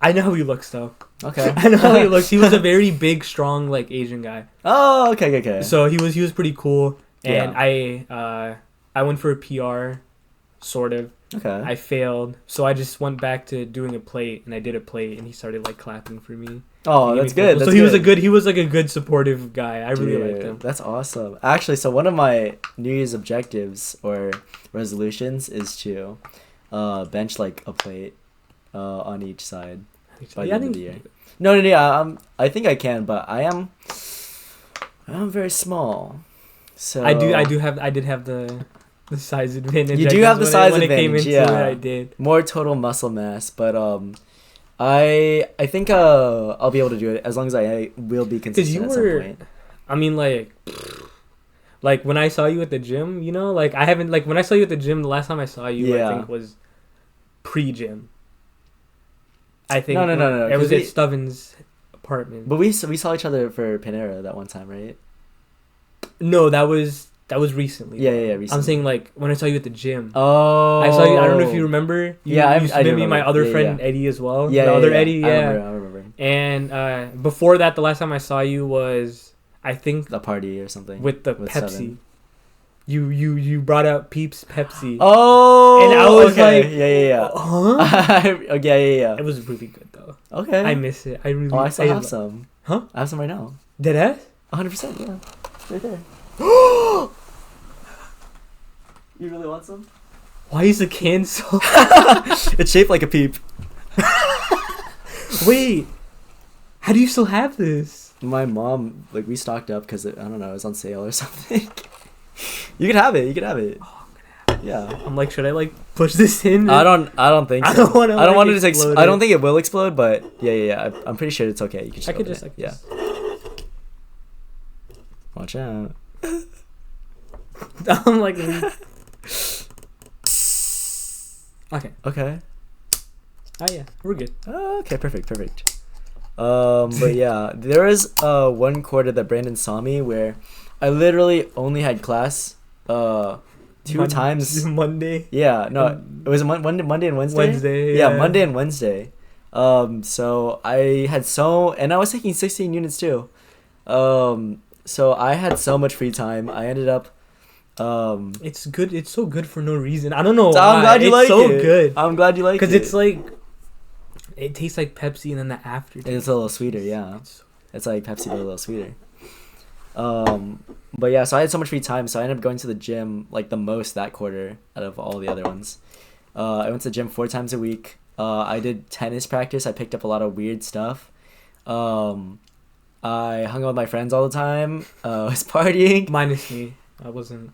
I know how he looks though. Okay. I know how he looks. He was a very big, strong, like Asian guy. Oh, okay. So he was pretty cool, and yeah. I went for a PR, sort of. Okay. I failed, so I just went back to doing a plate, and I did a plate, and he started like clapping for me. Oh, that's good. So he was like a good supportive guy. I really liked him. That's awesome. Actually, so one of my New Year's objectives or resolutions is to bench like a plate on each side by the end of the year. No. I think I can, but I'm very small. So I did have the size advantage. You do have the size when advantage. It came into yeah, it, I did. More total muscle mass, but I think I'll be able to do it as long as I will be consistent at some point. I mean, like when I saw you at the gym, you know, like I haven't like when I saw you at the gym the last time I saw you, I think was pre-gym. I think no. It was at Stubbins' apartment. But we saw each other for Panera that one time, right? No, that was recently. Yeah, recently. I'm saying like when I saw you at the gym. Oh. I saw you. I don't know if you remember. You met me and my other friend Eddie as well. Yeah, the other yeah. Eddie. Yeah. I remember. And before that, the last time I saw you was I think the party or something with Pepsi. Seven. You brought out Peeps Pepsi. Oh. And I was like, yeah. Huh? Yeah. It was really good though. Okay. I miss it. I really. Oh, I still have some. Huh? I have some right now. Did I? 100%. Yeah. Right there. You really want some? Why is the can so? It's shaped like a peep. Wait, how do you still have this? My mom, like, we stocked up because I don't know, it was on sale or something. You can have it. You can have it. Oh, I'm gonna have it. Yeah. I'm like, should I like push this in? I don't think so. I don't want to. I don't want it to. I don't think it will explode, but yeah. I'm pretty sure it's okay. You can just. Yeah. Watch out. I'm like. Okay. Okay. Oh yeah, we're good. Okay, perfect. But yeah, there was one quarter that Brandon saw me where I literally only had class two times. Monday. Yeah, no, it was Monday and Wednesday. Yeah, Monday and Wednesday. So I had and I was taking 16 units too. So I had so much free time. I ended up. It's good. It's so good for no reason. I don't know. So why. I'm glad you like it. It's so good. I'm glad you like it. Because it's like, it tastes like Pepsi, and then the aftertaste. It's a little sweeter, yeah. It's like Pepsi, but a little sweeter. But yeah, so I had so much free time, so I ended up going to the gym like the most that quarter out of all the other ones. I went to the gym 4 times a week. I did tennis practice. I picked up a lot of weird stuff. I hung out with my friends all the time. Was partying. Minus me. I wasn't.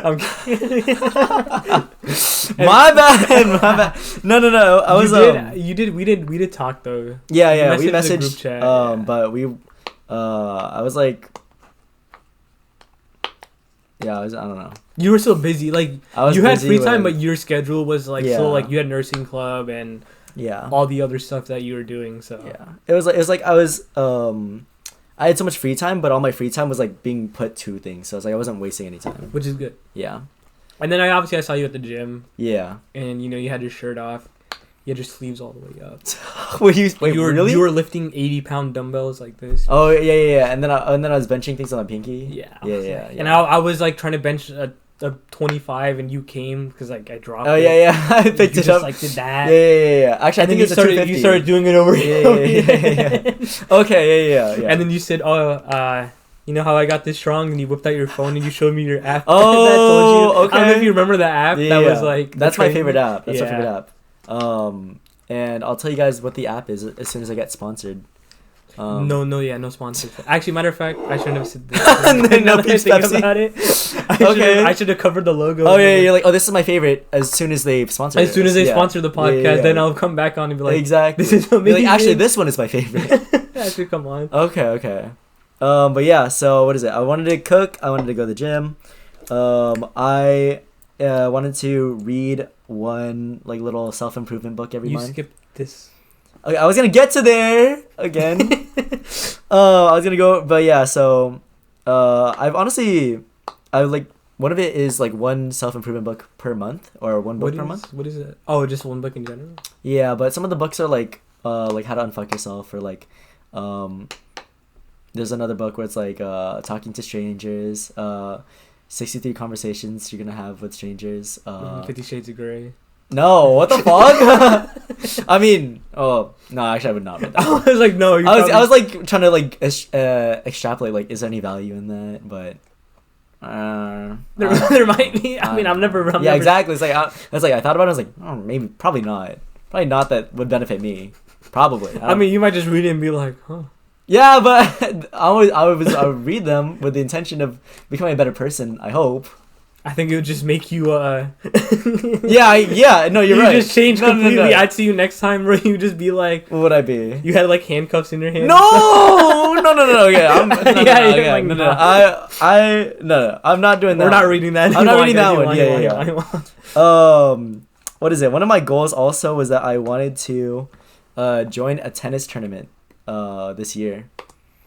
I'm kidding. My bad. No. I was. We did talk though. Yeah. We messaged. Group chat, But we. I was like. Yeah, I don't know. You were so busy. Like you had free time, but your schedule was like so like you had nursing club and all the other stuff that you were doing. So it was like I was I had so much free time, but all my free time was like being put to things. So I was like I wasn't wasting any time, which is good. Yeah. And then I saw you at the gym. Yeah. And you had your shirt off. You had your sleeves all the way up. Wait, really? You were lifting 80-pound dumbbells like this. Oh yeah. And then I was benching things on my pinky. Yeah. Yeah. And I was like trying to bench a 25, and you came because like I dropped. Oh yeah. I picked it up. Like did that. Yeah. Actually, I think it's a 250. You started doing it over. Yeah. Okay. Yeah. And then you said, you know how I got this strong, and you whipped out your phone and you showed me your app. Oh, okay. I don't know if you remember the app. Yeah, that was like that's my favorite app. That's my favorite app. And I'll tell you guys what the app is as soon as I get sponsored. No sponsorship. Actually, matter of fact, I shouldn't have said this. No Peach Pepsi about it. I should have covered the logo. Oh yeah, you're like, this is my favorite. As soon as they sponsor. As soon as they sponsor the podcast, then I'll come back on and be like, exactly. This is amazing. Like, actually, this one is my favorite. Actually, come on. Okay. But yeah, so what is it? I wanted to cook. I wanted to go to the gym. I wanted to read one like little self-improvement book every month. You skipped this. Okay, I was gonna get to there again. I was gonna go, but yeah. So, I like one of it is like one self-improvement book per month or one book per month. What is it? Oh, just one book in general. Yeah, but some of the books are like how to unfuck yourself, or like there's another book where it's like talking to strangers, 63 conversations you're gonna have with strangers. 50 Shades of Grey. No, what the fuck? I mean, no, actually, I would not read that. I was like, no. I was like trying to like extrapolate, like, is there any value in that? But there might be. I mean, I'm never. Exactly. It's like I thought about it. I was like, maybe, probably not. Probably not that would benefit me. Probably. I mean, you might just read it and be like, huh. Yeah, but I would read them with the intention of becoming a better person. I hope. I think it would just make you. Yeah. No, you're right. You just change completely. No. I'd see you next time where you just be like. What would I be? You had like handcuffs in your hands. No. Yeah. I'm not doing that. We're not reading that. I'm not reading that one. Yeah. What is it? One of my goals also was that I wanted to, join a tennis tournament, this year.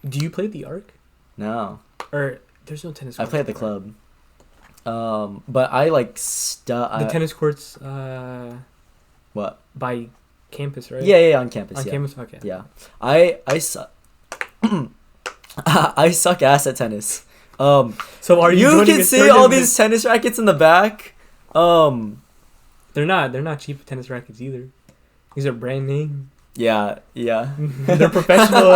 Do you play at the Arc? No. Or there's no tennis. I play at the club. But I like the tennis courts. What? By campus, right? Yeah, on campus. On campus, okay. Yeah, I suck. I suck ass at tennis. So are you? You can see all these tennis rackets in the back. They're not cheap tennis rackets either. These are brand name. Yeah. They're professional.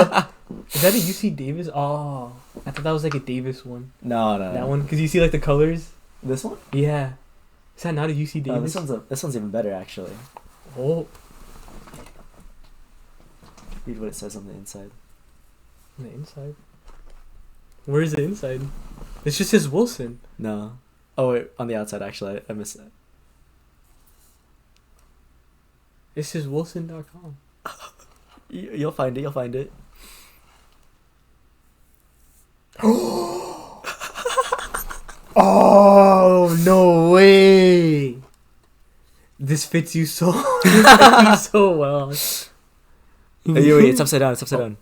Is that a UC Davis? Oh, I thought that was like a Davis one. No. That one, because you see like the colors. This one? Yeah. Is that not a UC Davis? This one's even better actually. Oh. Read what it says on the inside. On the inside? Where is the inside? It's just his Wilson. No. Oh, wait, on the outside, actually. I missed that. It's just Wilson.com. You'll find it. You'll find it. Oh, no way. This fits you so, so well. Hey, wait, it's upside down. It's upside down.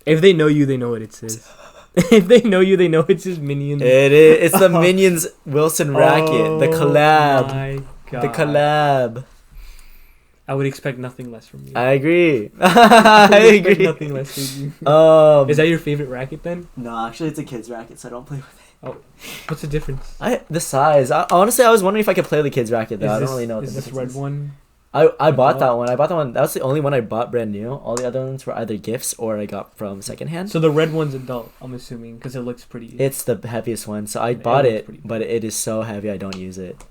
If they know you, they know what it says. If they know you, they know it's his Minions. It is. It's the Minions Wilson racket. The collab. My God. The collab. I would expect nothing less from you. I agree. I I would expect agree. nothing less from you. Is that your favorite racket then? No, actually, it's a kid's racket, so I don't play with it. Oh, what's the difference? The size. Honestly, I was wondering if I could play the kid's racket though. I don't really know what Is the this difference red one? I bought that one. I bought that one. That was the only one I bought brand new. All the other ones were either gifts or I got from secondhand. So the red one's adult, I'm assuming, because it looks pretty. It's the heaviest one. So I bought it, pretty but it is so heavy I don't use it.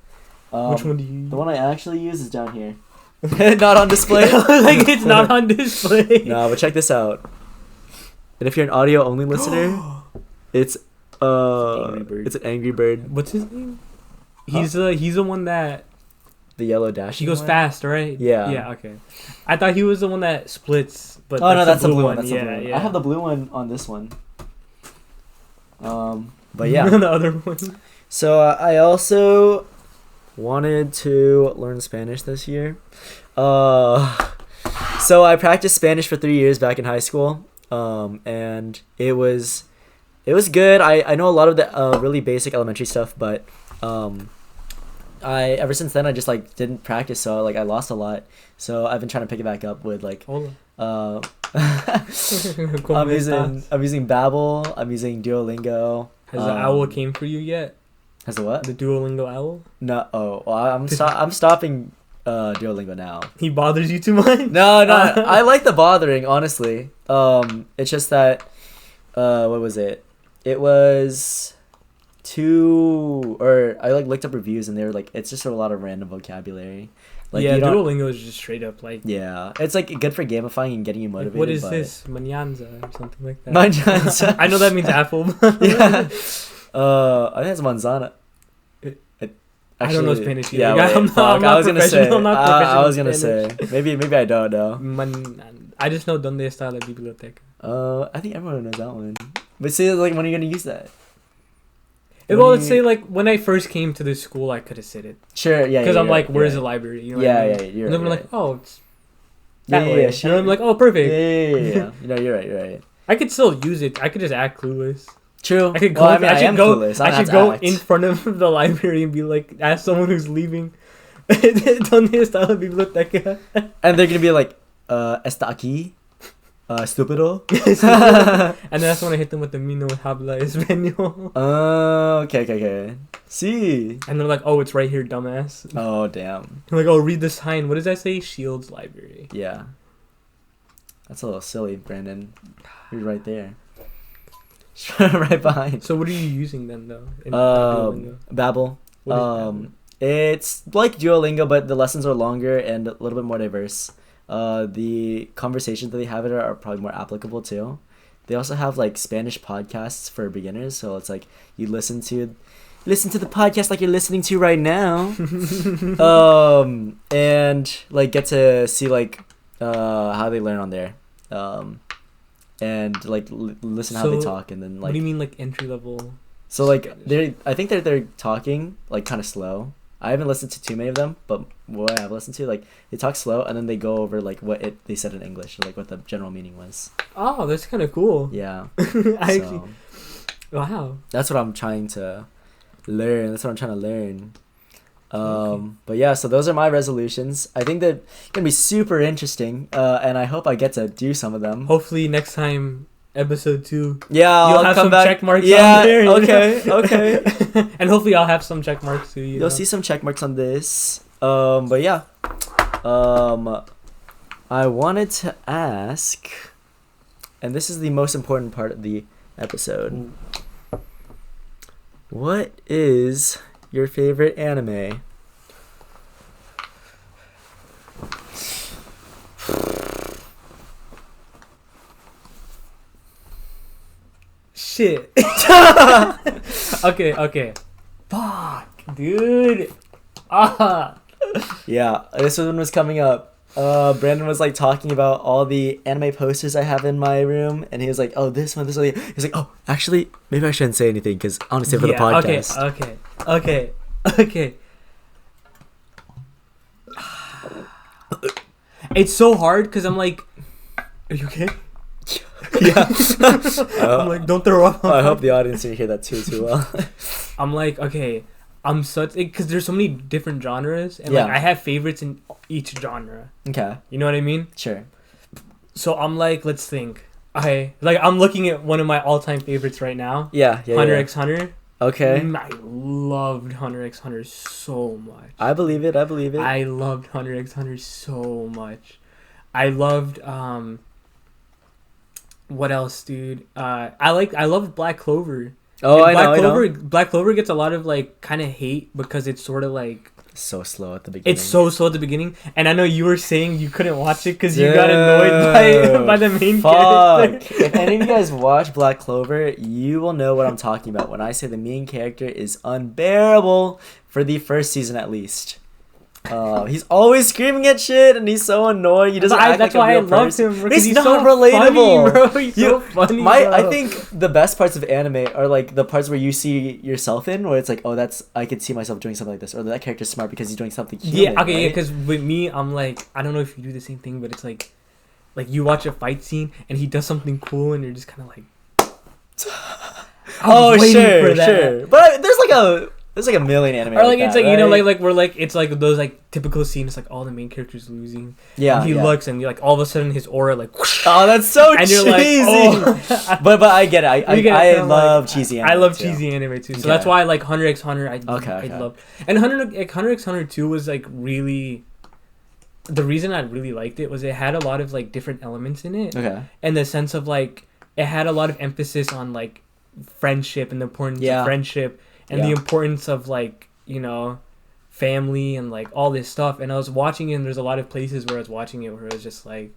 Which one do you use? The one I actually use is down here. Not on display. Like it's not on display. No, but check this out. And if you're an audio only listener, it's it's an Angry Bird. What's his name? He's the one that The yellow dash. he goes fast, right? Yeah. Yeah. Okay. I thought he was the one that splits, but Oh no, that's the blue one. That's yeah, the blue one. yeah. I have the blue one on this one. But yeah. The other one. So I also wanted to learn Spanish this year. So I practiced Spanish for 3 years back in high school. And it was good. I know a lot of the really basic elementary stuff, but I ever since then I just like didn't practice, so like I lost a lot. So I've been trying to pick it back up with like I'm using Babbel, I'm using Duolingo. Has the owl came for you yet? Has the what? The Duolingo owl? No. Oh, well, I'm stopping Duolingo now. He bothers you too much? No, I like the bothering, honestly. It's just that what was it? It was I like looked up reviews and they were like it's just a lot of random vocabulary. Like yeah, Duolingo is just straight up like yeah, it's like good for gamifying and getting you motivated. Like, what is this? Manyanza or something like that. Manyanza. I know that means apple. Yeah. I think it's manzana. I don't know Spanish either. Yeah, I'm not I was gonna say. I was gonna say. Maybe I don't know. I just know donde está la biblioteca. I think everyone knows that one. But see, like, when are you gonna use that? Well, let's say like when I first came to this school, I could have said it. Sure, yeah. Because I'm like, where's the library? You know yeah, what I mean? You're and then right, we're like, oh, it's yeah, that way. sure. And I'm like, oh, perfect. Yeah. You know, you're right. I could still use it. I could just act clueless. True. I could go. Well, I should go. I should go in front of the library and be like, ask someone who's leaving. ¿Dónde está la biblioteca? And they're gonna be like, está aquí, estúpido. And then that's when I hit them with the "mi no habla español." Okay. See. And they're like, "Oh, it's right here, dumbass." Oh damn. I'm like, "Oh, read the sign. What does that say? Shields Library." Yeah. That's a little silly, Brandon. You're right there. Right behind. So what are you using then, though? Babbel. What is Babbel? It's like Duolingo, but the lessons are longer and a little bit more diverse. The conversations that they have in it are probably more applicable too. They also have like Spanish podcasts for beginners, so it's like you listen to the podcast like you're listening to right now, and like get to see like how they learn on there, and like listen how they talk, and then like. What do you mean like entry level? So like I think they're talking like kind of slow. I haven't listened to too many of them, but what I have listened to, like they talk slow and then they go over like they said in English, or like what the general meaning was. Oh, that's kind of cool. Yeah. Wow. That's what I'm trying to learn. But yeah, so those are my resolutions. I think they're gonna be super interesting, and I hope I get to do some of them. Hopefully next time. Episode 2. Yeah, you'll have some check marks on there. Okay. And hopefully I'll have some check marks too. You'll see some check marks on this. But yeah. I wanted to ask, and this is the most important part of the episode. Ooh. What is your favorite anime? shit. Okay. Fuck, dude. Yeah, this one was coming up. Brandon was like talking about all the anime posters I have in my room, and he was like, "Oh, this one." He's like, "Oh, actually, maybe I shouldn't say anything because I want to save for the podcast." Okay. It's so hard because I'm like, are you okay? Yeah. I'm like, don't throw up. I hope the audience didn't hear that too well. I'm like, okay, I'm such because there's so many different genres, and like I have favorites in each genre. Okay. You know what I mean? Sure. So I'm like, let's think. I'm looking at one of my all-time favorites right now. Yeah. Hunter x Hunter. Okay. I loved Hunter x Hunter so much. I believe it. I loved Hunter x Hunter so much. I loved what else, dude? I loved Black Clover. Oh, and I know. Black Clover gets a lot of like kind of hate because it's sort of like so slow at the beginning. It's so slow at the beginning, and I know you were saying you couldn't watch it because you got annoyed by the main character. If any of you guys watch Black Clover, you will know what I'm talking about when I say the main character is unbearable for the first season at least. He's always screaming at shit, and he's so annoying. He doesn't act like a real person. Him. He's not so relatable, funny, bro. He's so funny. Bro. I think the best parts of anime are like the parts where you see yourself in, where it's like, oh, I could see myself doing something like this, or that character's smart because he's doing something human. Yeah, okay, right? yeah. Because with me, I'm like, I don't know if you do the same thing, but it's like you watch a fight scene and he does something cool, and you're just kind of like, oh, sure. But there's like a million anime. Or like it's that, like, right? Like we're like it's like those like typical scenes, like all the main characters losing. Yeah. And he looks, and you're like all of a sudden his aura like whoosh, oh, that's so and cheesy. You're like, oh. but I get it. I love cheesy anime. I love cheesy anime too. So that's why I like Hunter x Hunter. I love. And Hunter x Hunter 2 was like really. The reason I really liked it was it had a lot of like different elements in it. Okay. In the sense of like it had a lot of emphasis on like friendship and the importance of friendship and the importance of like, you know, family and like all this stuff. And I was watching it, and there's a lot of places where I was watching it where it was just like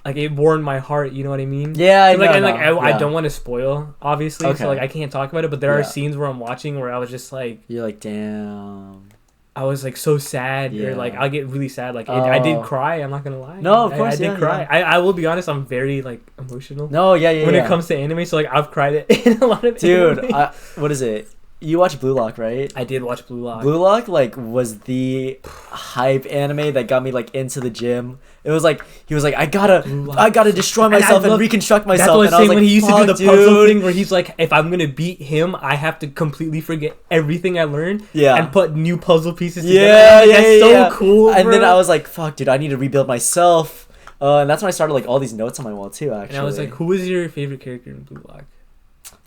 it warmed my heart, you know what I mean? Yeah, I know. I don't want to spoil, obviously, so like I can't talk about it, but there are scenes where I'm watching where I was just like, you're like, damn. I was like so sad, or like I'll get really sad. Like I did cry. I'm not gonna lie. No, of course I did cry. Yeah. I will be honest. I'm very like emotional. No, when it comes to anime, so like I've cried it in a lot of anime. Dude, what is it? You watch Blue Lock, right? I did watch Blue Lock. Blue Lock like was the hype anime that got me like into the gym. It was like he was like I gotta destroy myself and reconstruct myself. That's what I was saying when he used to do the puzzle thing where he's like, if I'm gonna beat him, I have to completely forget everything I learned and put new puzzle pieces together. That's so cool. And then I was like, fuck, dude, I need to rebuild myself. And that's when I started like all these notes on my wall too. Actually, and I was like, who was your favorite character in Blue Lock?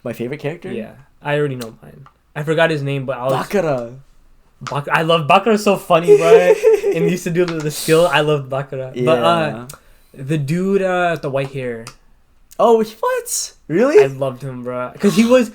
My favorite character? Yeah, I already know mine. I forgot his name, but I was Bakura. I love Bakura. So funny, bro. And he used to do the skill. I loved Bakura. Yeah. But the dude with the white hair. Oh, what? Really? I loved him, bro. Because he was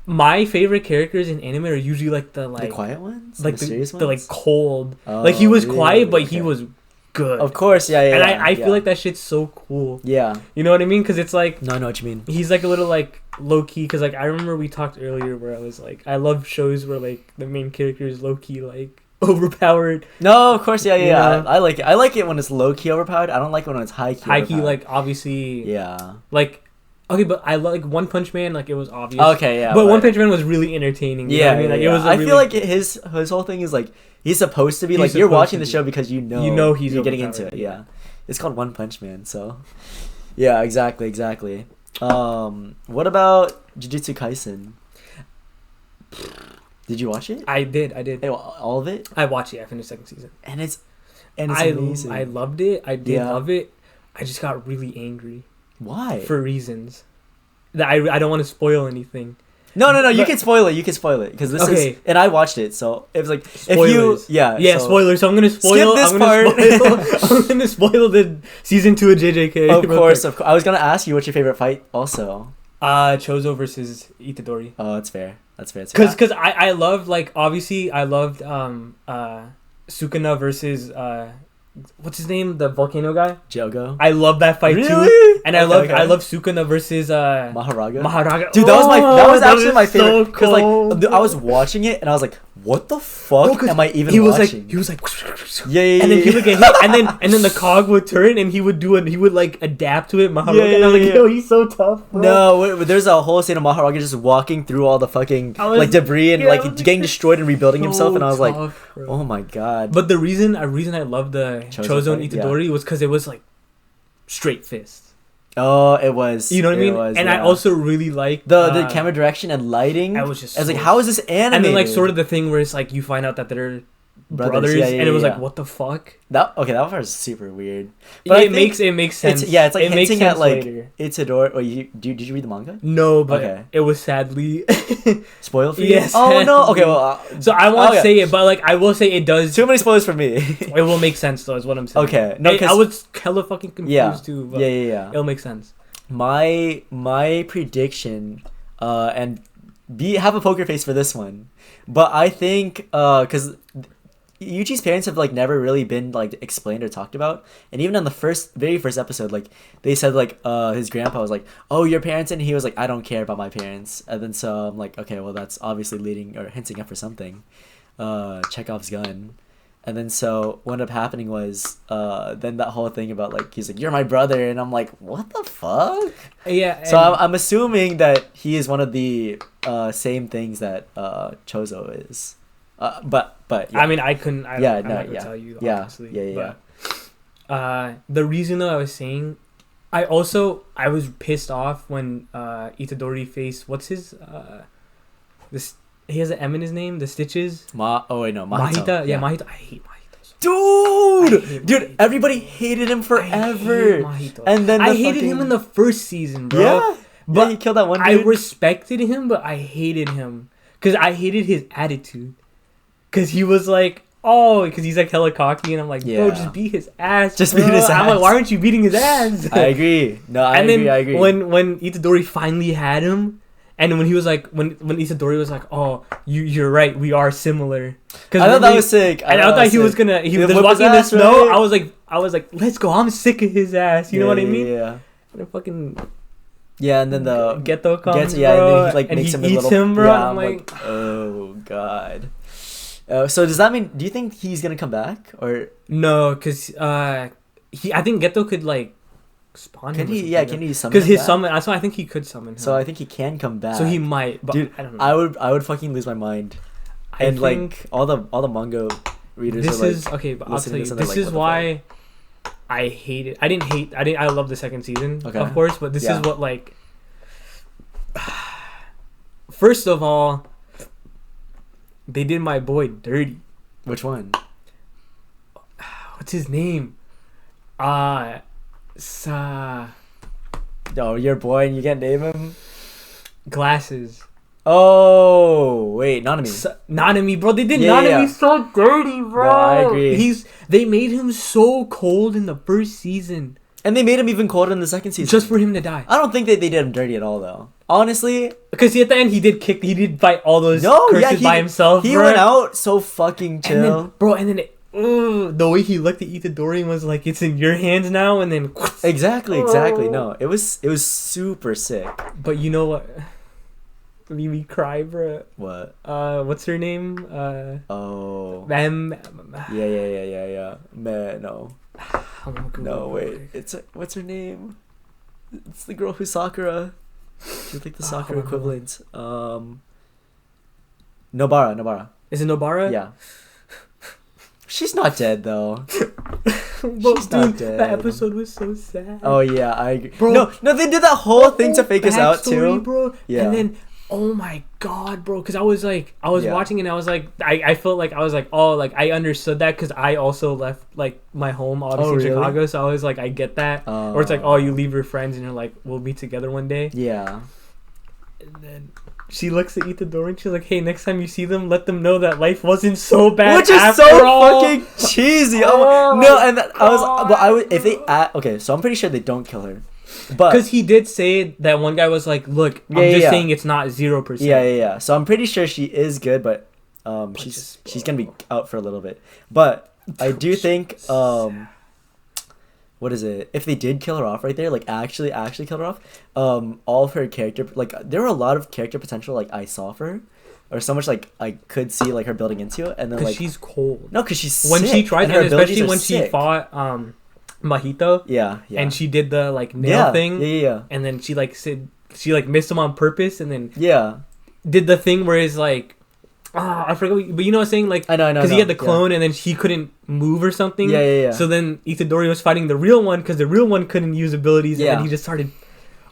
my favorite characters in anime are usually like the quiet ones, like the serious ones, ones? the like cold. Like he was quiet, but he was good. Of course, yeah. And I feel like that shit's so cool. Yeah. You know what I mean? Because it's like no, I know what you mean. He's like a little like low key. Because like I remember we talked earlier where I was like, I love shows where like the main character is low key like overpowered. No, of course, yeah. I like it. I like it when it's low key overpowered. I don't like it when it's high key. High key, like obviously. Yeah. Like. Okay, but I like One Punch Man. Like it was obvious. Okay, yeah. But One Punch Man was really entertaining. You know what I mean? Like it was. I feel like his whole thing is like he's supposed to be like you're watching the show because you know you're getting into it. Yeah, it's called One Punch Man. So, yeah, exactly. What about Jujutsu Kaisen? Did you watch it? I did. Hey, all of it? I watched it. I finished second season. And it's amazing. I loved it. I did love it. I just got really angry. Why? For reasons that I don't want to spoil anything. No. You can spoil it. Because this is... And I watched it, so it was like... Spoilers. If you... Yeah, spoilers. So I'm going to spoil... Skip this part. I'm going to spoil the season 2 of JJK. Of course. I was going to ask you what's your favorite fight also. Chozo versus Itadori. Oh, that's fair. Because I loved, like, obviously, I loved Sukuna versus what's his name? The volcano guy. Jogo. I love that fight Really? too. And I Okay. love Sukuna versus Maharaga. Dude, that was actually my so favorite. Because like I was watching it and I was like, what the fuck am I even watching? He was like, yeah. And then he would get hit, and then the cog would turn and he would like adapt to it. Maharaga. And I was like, yo, he's so tough. Bro. No, there's a whole scene of Maharaga just walking through all the fucking like debris and getting destroyed and rebuilding himself, and I was like, bro. Oh my god. But the reason I loved the Chozo and Itadori was because it was like straight fist. Oh, it was. You know what I mean? And I also really liked the camera direction and lighting. I was like, how is this animated? And then like sort of the thing where it's like you find out that they're brothers, and it was like, what the fuck? That part is super weird. But it makes sense. It's like it hinting at like later. Itadori. Oh, did you read the manga? No, but it was sadly spoiled for you. Yes. Oh no. Okay, well. So I won't say it, but like I will say it does. Too many spoilers for me. It will make sense though, is what I'm saying. Okay. No, I was hella fucking confused too. But yeah. It'll make sense. My prediction, and have a poker face for this one, but I think because Yuji's parents have like never really been like explained or talked about, and even on the very first episode, like they said like his grandpa was like, oh, your parents, and he was like, I don't care about my parents, and then so I'm like, okay, well that's obviously leading or hinting up for something, Chekhov's gun. And then so what ended up happening was then that whole thing about like he's like, you're my brother, and I'm like, what the fuck? Yeah. So I'm assuming that he is one of the same things that Chozo is. But yeah. I mean, I couldn't. I'm not gonna tell you. Honestly, yeah. But, the reason though I was saying, I was pissed off when Itadori faced what's his this. He has an M in his name. The Stitches. Mahito. Yeah, Mahito. I hate Mahito. Dude, everybody hated him forever. And then I hated him in the first season, bro. Yeah, but he killed that one dude. I respected him, but I hated him because I hated his attitude. Because he was like, because he's like hella cocky, and I'm like, bro, just beat his ass. Beat his ass. I'm like, why aren't you beating his ass? I agree. No, I agree. When Itadori finally had him. And when he was like, when Itadori was like, oh, you're right, we are similar. Cause I thought that was sick. I thought he was walking in the snow. Right? I was like, let's go. I'm sick of his ass. You know what I mean? Yeah. And fucking. Yeah, and then the Geto comes, and then he like and makes he him eats a little. Him, bro. Yeah, I'm like, oh god. So does that mean? Do you think he's gonna come back or no? Because I think Geto could like. Spawn can him he? Yeah, can he summon? Because his summon. That's why I think he could summon him. So I think he can come back. So he might, but dude, I don't know. I would fucking lose my mind. And like all the manga readers. This are, like, is okay, but I'll tell you. This is why I hate it. I love the second season, of course, but this is what like. First of all, they did my boy dirty. Which one? What's his name? Oh, your boy, and you can't name him? Glasses. Oh, wait, Nanami. Nanami, bro. They did Nanami so dirty, bro. No, I agree. They made him so cold in the first season. And they made him even colder in the second season. Just for him to die. I don't think they did him dirty at all, though. Honestly. Because at the end, he did fight all those curses by himself, He went out so fucking chill. And then the way he looked at Itadori was like, it's in your hands now, and then exactly. No, it was super sick. But you know what made me cry, bro? What? What's her name? Yeah. No, wait. What's her name? It's the girl who's Sakura. She's like the Sakura equivalent. Nobara. Is it Nobara? Yeah. She's not dead though. She's not dead. That episode was so sad. Oh yeah, I agree. Bro, no, they did that whole thing to fake us out too, bro. Yeah. And then, oh my god, bro, because I was watching and I was like, I felt like I was like, oh, like I understood that because I also left like my home obviously in Chicago, so I was like, I get that. Or it's like, oh, you leave your friends and you're like, we'll be together one day. Yeah. And then she looks at Itadori and she's like, hey, next time you see them, let them know that life wasn't so bad. Which is so fucking cheesy. Okay, so I'm pretty sure they don't kill her. But because he did say that one guy was like, look, I'm just saying it's not 0%. Yeah. So I'm pretty sure she is good, but she's gonna be out for a little bit. But I do think what is it? If they did kill her off right there, like actually kill her off, all of her character, like there were a lot of character potential like I saw for her, or so much like I could see like her building into it, and then like she's cold. No, because she's when sick, she tried, and especially when sick. she fought Mojito. Yeah. And she did the like nail thing. Yeah. And then she like said she like missed him on purpose, and then did the thing where it's like. I forgot, but you know what I'm saying? Like, I know. Because he had the clone, and then he couldn't move or something. Yeah. So then Itadori was fighting the real one, because the real one couldn't use abilities, and then he just started...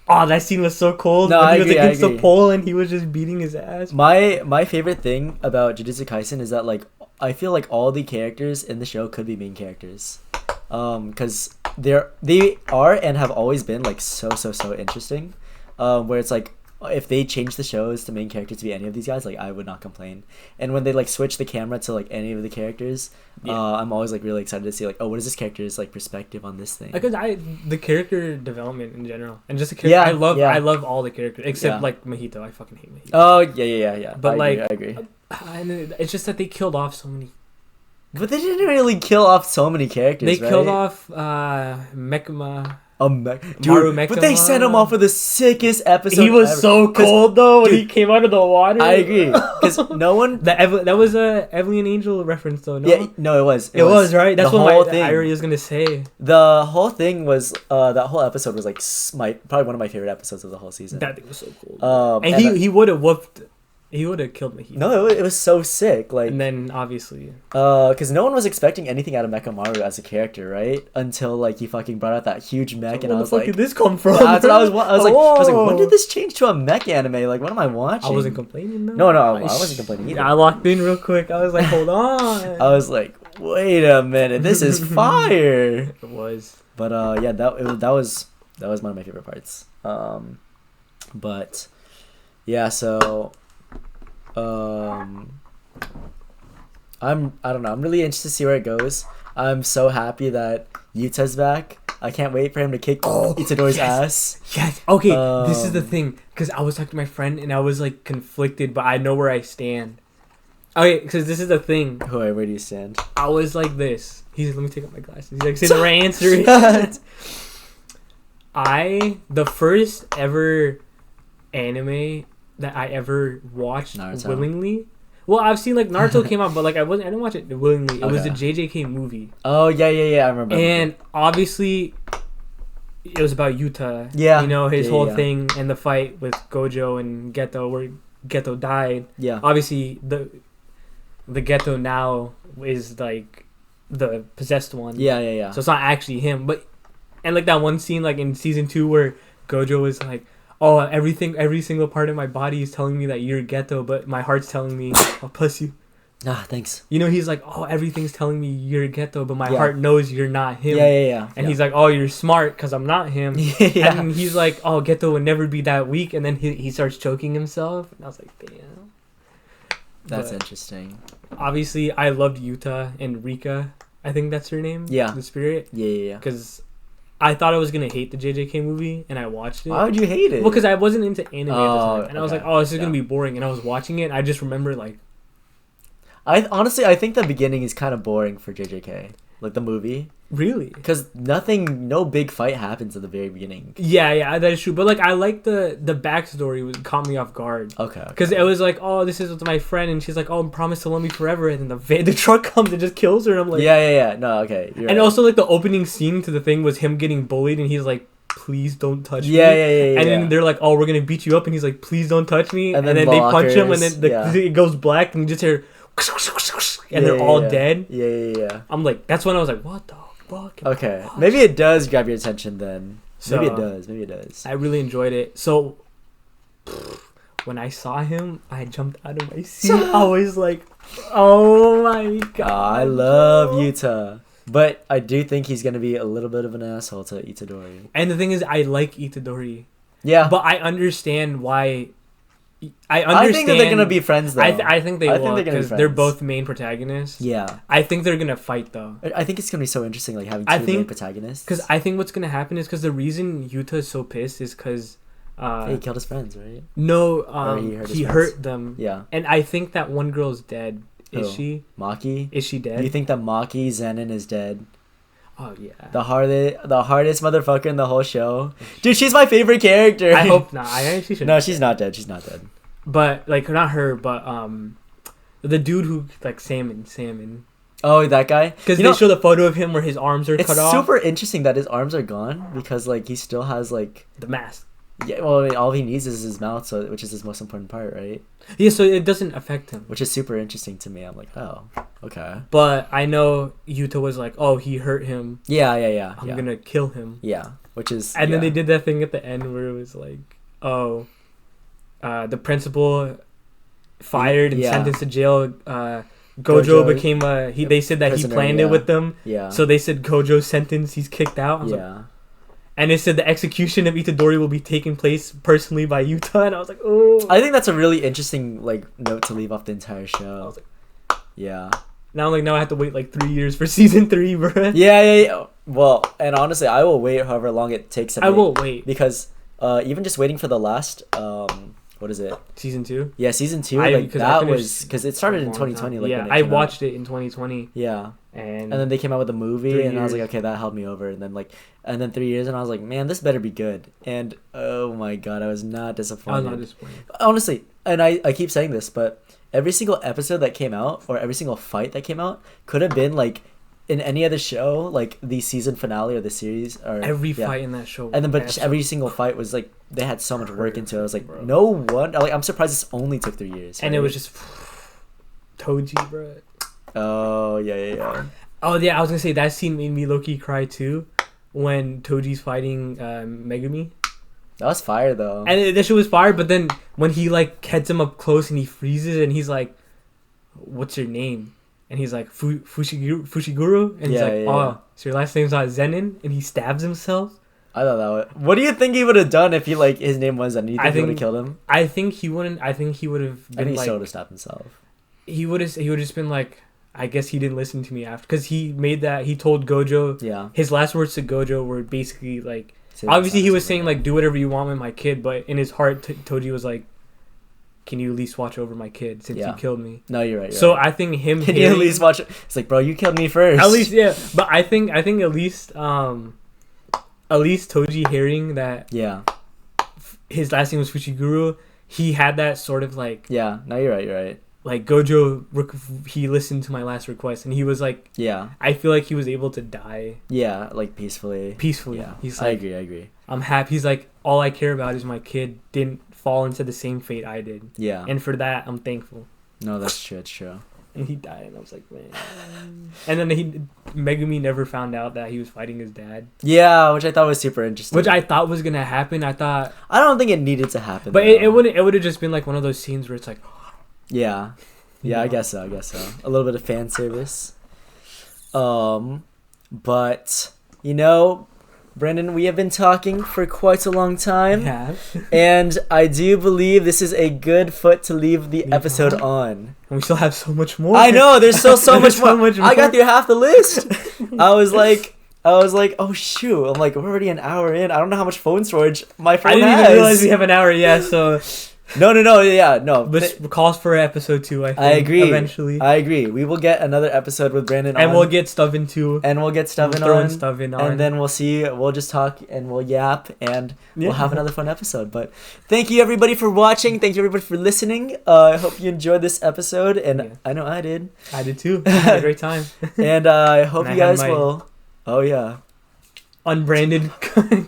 Oh, that scene was so cold. No, when he was against the pole, and he was just beating his ass. My favorite thing about Jujutsu Kaisen is that, like, I feel like all the characters in the show could be main characters. Because they are and have always been, like, so interesting. Where it's like, if they change the shows to main characters to be any of these guys, like I would not complain. And when they like switch the camera to like any of the characters, I'm always like really excited to see like, oh, what is this character's like perspective on this thing? Because the character development in general, and just the character, I love all the characters except like Mojito. I fucking hate Mojito. Oh yeah. But I agree. And it's just that they killed off so many. But they didn't really kill off so many characters. They killed off Mekma. Dude, but they sent him off with the sickest episode. He was so cold though when he came out of the water. I agree, because no one that was a Evelyn Angel reference though. No? Yeah, no, it was. It was right. That's what I already was gonna say. The whole thing was that whole episode was like probably one of my favorite episodes of the whole season. That thing was so cool. And he would have whooped. He would have killed Mojito. No, it was so sick. Like, and then obviously, because no one was expecting anything out of Mechamaru as a character, right? Until like he fucking brought out that huge mech, and I was like, "Where did this come from?" That's what I was like, when did this change to a mech anime? Like, what am I watching? I wasn't complaining though. No, I wasn't complaining either. I locked in real quick. I was like, "Hold on." I was like, "Wait a minute, this is fire." It was. But that was one of my favorite parts. But yeah, so. I don't know. I'm really interested to see where it goes. I'm so happy that Yuta's back. I can't wait for him to kick Itadori's ass. Yes. Okay, this is the thing. Because I was talking to my friend and I was like conflicted, but I know where I stand. Okay, because this is the thing. Where do you stand? I was like this. He's like, let me take off my glasses. He's like, say the right answer. The first ever anime that I ever watched Naruto. Willingly. Well, I've seen like Naruto came out, but like I didn't watch it willingly. It was the JJK movie. Oh yeah, I remember. And obviously, it was about Yuta. Yeah, you know his whole thing and the fight with Gojo and Geto, where Geto died. Yeah. Obviously, the Geto now is like the possessed one. Yeah. So it's not actually him, but and like that one scene like in season 2 where Gojo is like, oh, every single part of my body is telling me that you're Geto, but my heart's telling me, oh, plus you. Ah, thanks. You know, he's like, oh, everything's telling me you're Geto, but my heart knows you're not him. Yeah. And he's like, oh, you're smart because I'm not him. And he's like, oh, Geto would never be that weak. And then he starts choking himself. And I was like, damn. That's interesting. Obviously, I loved Yuta and Rika. I think that's her name. Yeah. The spirit. Yeah. Because I thought I was going to hate the JJK movie, and I watched it. Why would you hate it? Well, because I wasn't into anime at the time. And I was like, oh, this is going to be boring. And I was watching it, and I just remember, like... I think the beginning is kind of boring for JJK. Like, the movie. Really? Because no big fight happens at the very beginning. Yeah, that is true. But, like, I like the backstory caught me off guard. Okay. Because it was like, oh, this is with my friend, and she's like, oh, promise to love me forever. And then the truck comes and just kills her, and I'm like... Yeah. No, okay. You're and right. also, like, the opening scene to the thing was him getting bullied, and he's like, please don't touch me. Yeah. And then they're like, oh, we're going to beat you up, and he's like, please don't touch me. And then they punch him, and then it goes black, and you just hear... And they're all dead. Yeah. I'm like, that's when I was like, what the fuck? Okay, maybe it does grab your attention then. So, maybe it does. I really enjoyed it. So when I saw him, I jumped out of my seat. I was like, oh my god. I love Yuta. But I do think he's going to be a little bit of an asshole to Itadori. And the thing is, I like Itadori. Yeah. But I understand why... I think that they're gonna be friends though. I think they will because they're both main protagonists. Yeah. I think they're gonna fight though. I think it's gonna be so interesting, like having two main protagonists. Because I think what's gonna happen is because the reason Yuta is so pissed is because he killed his friends, right? No, he hurt them. Yeah. And I think that one girl's dead Is she? Maki? Is she dead? Do you think that Maki Zenin is dead? Oh yeah. The hardest motherfucker in the whole show. Dude, she's my favorite character. I hope not. I actually should. No, she's not dead. She's not dead. But like not her, but the dude who like salmon. Oh, that guy? Because they show the photo of him where his arms are cut off. It's super interesting that his arms are gone because like he still has like the mask. Yeah, well, I mean, all he needs is his mouth, so which is his most important part, right? Yeah, so it doesn't affect him. Which is super interesting to me. I'm like, oh, okay. But I know Yuta was like, oh, he hurt him. Yeah. I'm gonna kill him. Yeah, which is. And then they did that thing at the end where it was like, oh, the principal fired and sentenced to jail. Gojo became they said that prisoner, he planned it with them. Yeah. So they said Gojo's sentence, he's kicked out. I was like, and it said the execution of Itadori will be taking place personally by Yuta, and I was like, oh. I think that's a really interesting like note to leave off the entire show. I was like, yeah. Now I have to wait like 3 years for season 3, bro. Yeah. Well, and honestly, I will wait however long it takes. I will wait because even just waiting for the last what is it? Season 2. Yeah, season 2. Because it started in 2020. Like I watched it in 2020. Yeah. And then they came out with a movie, and I was like, okay, that held me over. And then 3 years, and I was like, man, this better be good. And oh my god, I was not disappointed. Honestly, and I keep saying this, but every single episode that came out, or every single fight that came out, could have been like in any other show, like the season finale or the series, or every fight in that show. And then, but every single fight was like they had so much work into it. I was like, no wonder. Like, I'm surprised this only took 3 years. Right? And it was just Toji, bro. Oh yeah. Oh yeah, I was gonna say that scene made me low-key cry too, when Toji's fighting Megumi. That was fire though. And that shit was fire, but then when he like heads him up close and he freezes and he's like, "What's your name?" And he's like, Fushiguro? And he's so your last name's not Zenin? And he stabs himself. I thought that was... What do you think he would have done if he, like, his name was Zenin? You think he would have killed him? I think he wouldn't. I think he would have been I think he still would have stabbed himself. He would have just been like, I guess he didn't listen to me after. Because he told Gojo... Yeah. His last words to Gojo were basically, like... Obviously, he was saying, like, do whatever you want with my kid. But in his heart, Toji was like, can you at least watch over my kid since you killed me? No, you're right. I think him. Can you at least watch? It's like, bro, you killed me first. At least, yeah. But I think at least Toji hearing that. Yeah. His last name was Fushiguro. He had that sort of like. Yeah. No, you're right. You're right. Like Gojo, he listened to my last request, and he was like. Yeah. I feel like he was able to die. Yeah, like peacefully. Yeah. He's like, I agree. I'm happy. He's like, all I care about is my kid didn't fall into the same fate I did. Yeah. And for that, I'm thankful. No, that's true. It's true. And he died, and I was like, man. And then Megumi never found out that he was fighting his dad. Yeah, which I thought was super interesting. Which I thought was gonna happen. I don't think it needed to happen. But it would have just been like one of those scenes where it's like. Yeah. Yeah, I guess so. A little bit of fan service. But Brandon, we have been talking for quite a long time. Yeah. And I do believe this is a good foot to leave the episode on. And we still have so much more. I know, there's still so much more. I got through half the list. I was like, oh shoot. I'm like, we're already an hour in. I don't know how much phone storage my phone has. I didn't even realize we have an hour yet, so... No. This calls for episode 2, I think. I agree. Eventually. I agree. We will get another episode with Brandon and we'll get Stubbin too. And we'll get Stubbin on. And then we'll just talk and we'll yap and we'll have another fun episode. But thank you everybody for watching. Thank you everybody for listening. I hope you enjoyed this episode. And I know I did. I did too. I had a great time. And I hope you guys will... Oh yeah. Unbranded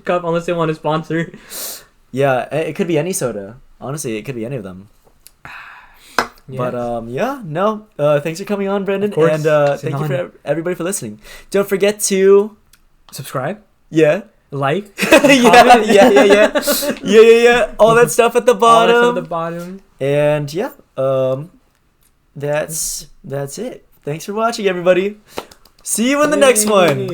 cup unless they want to sponsor. Yeah, it could be any soda. Honestly, it could be any of them. Yes. But thanks for coming on, Brandon, and thank you for everybody for listening. Don't forget to subscribe. Yeah. Like. yeah. All that stuff at the bottom. And that's it. Thanks for watching, everybody. See you in the next one.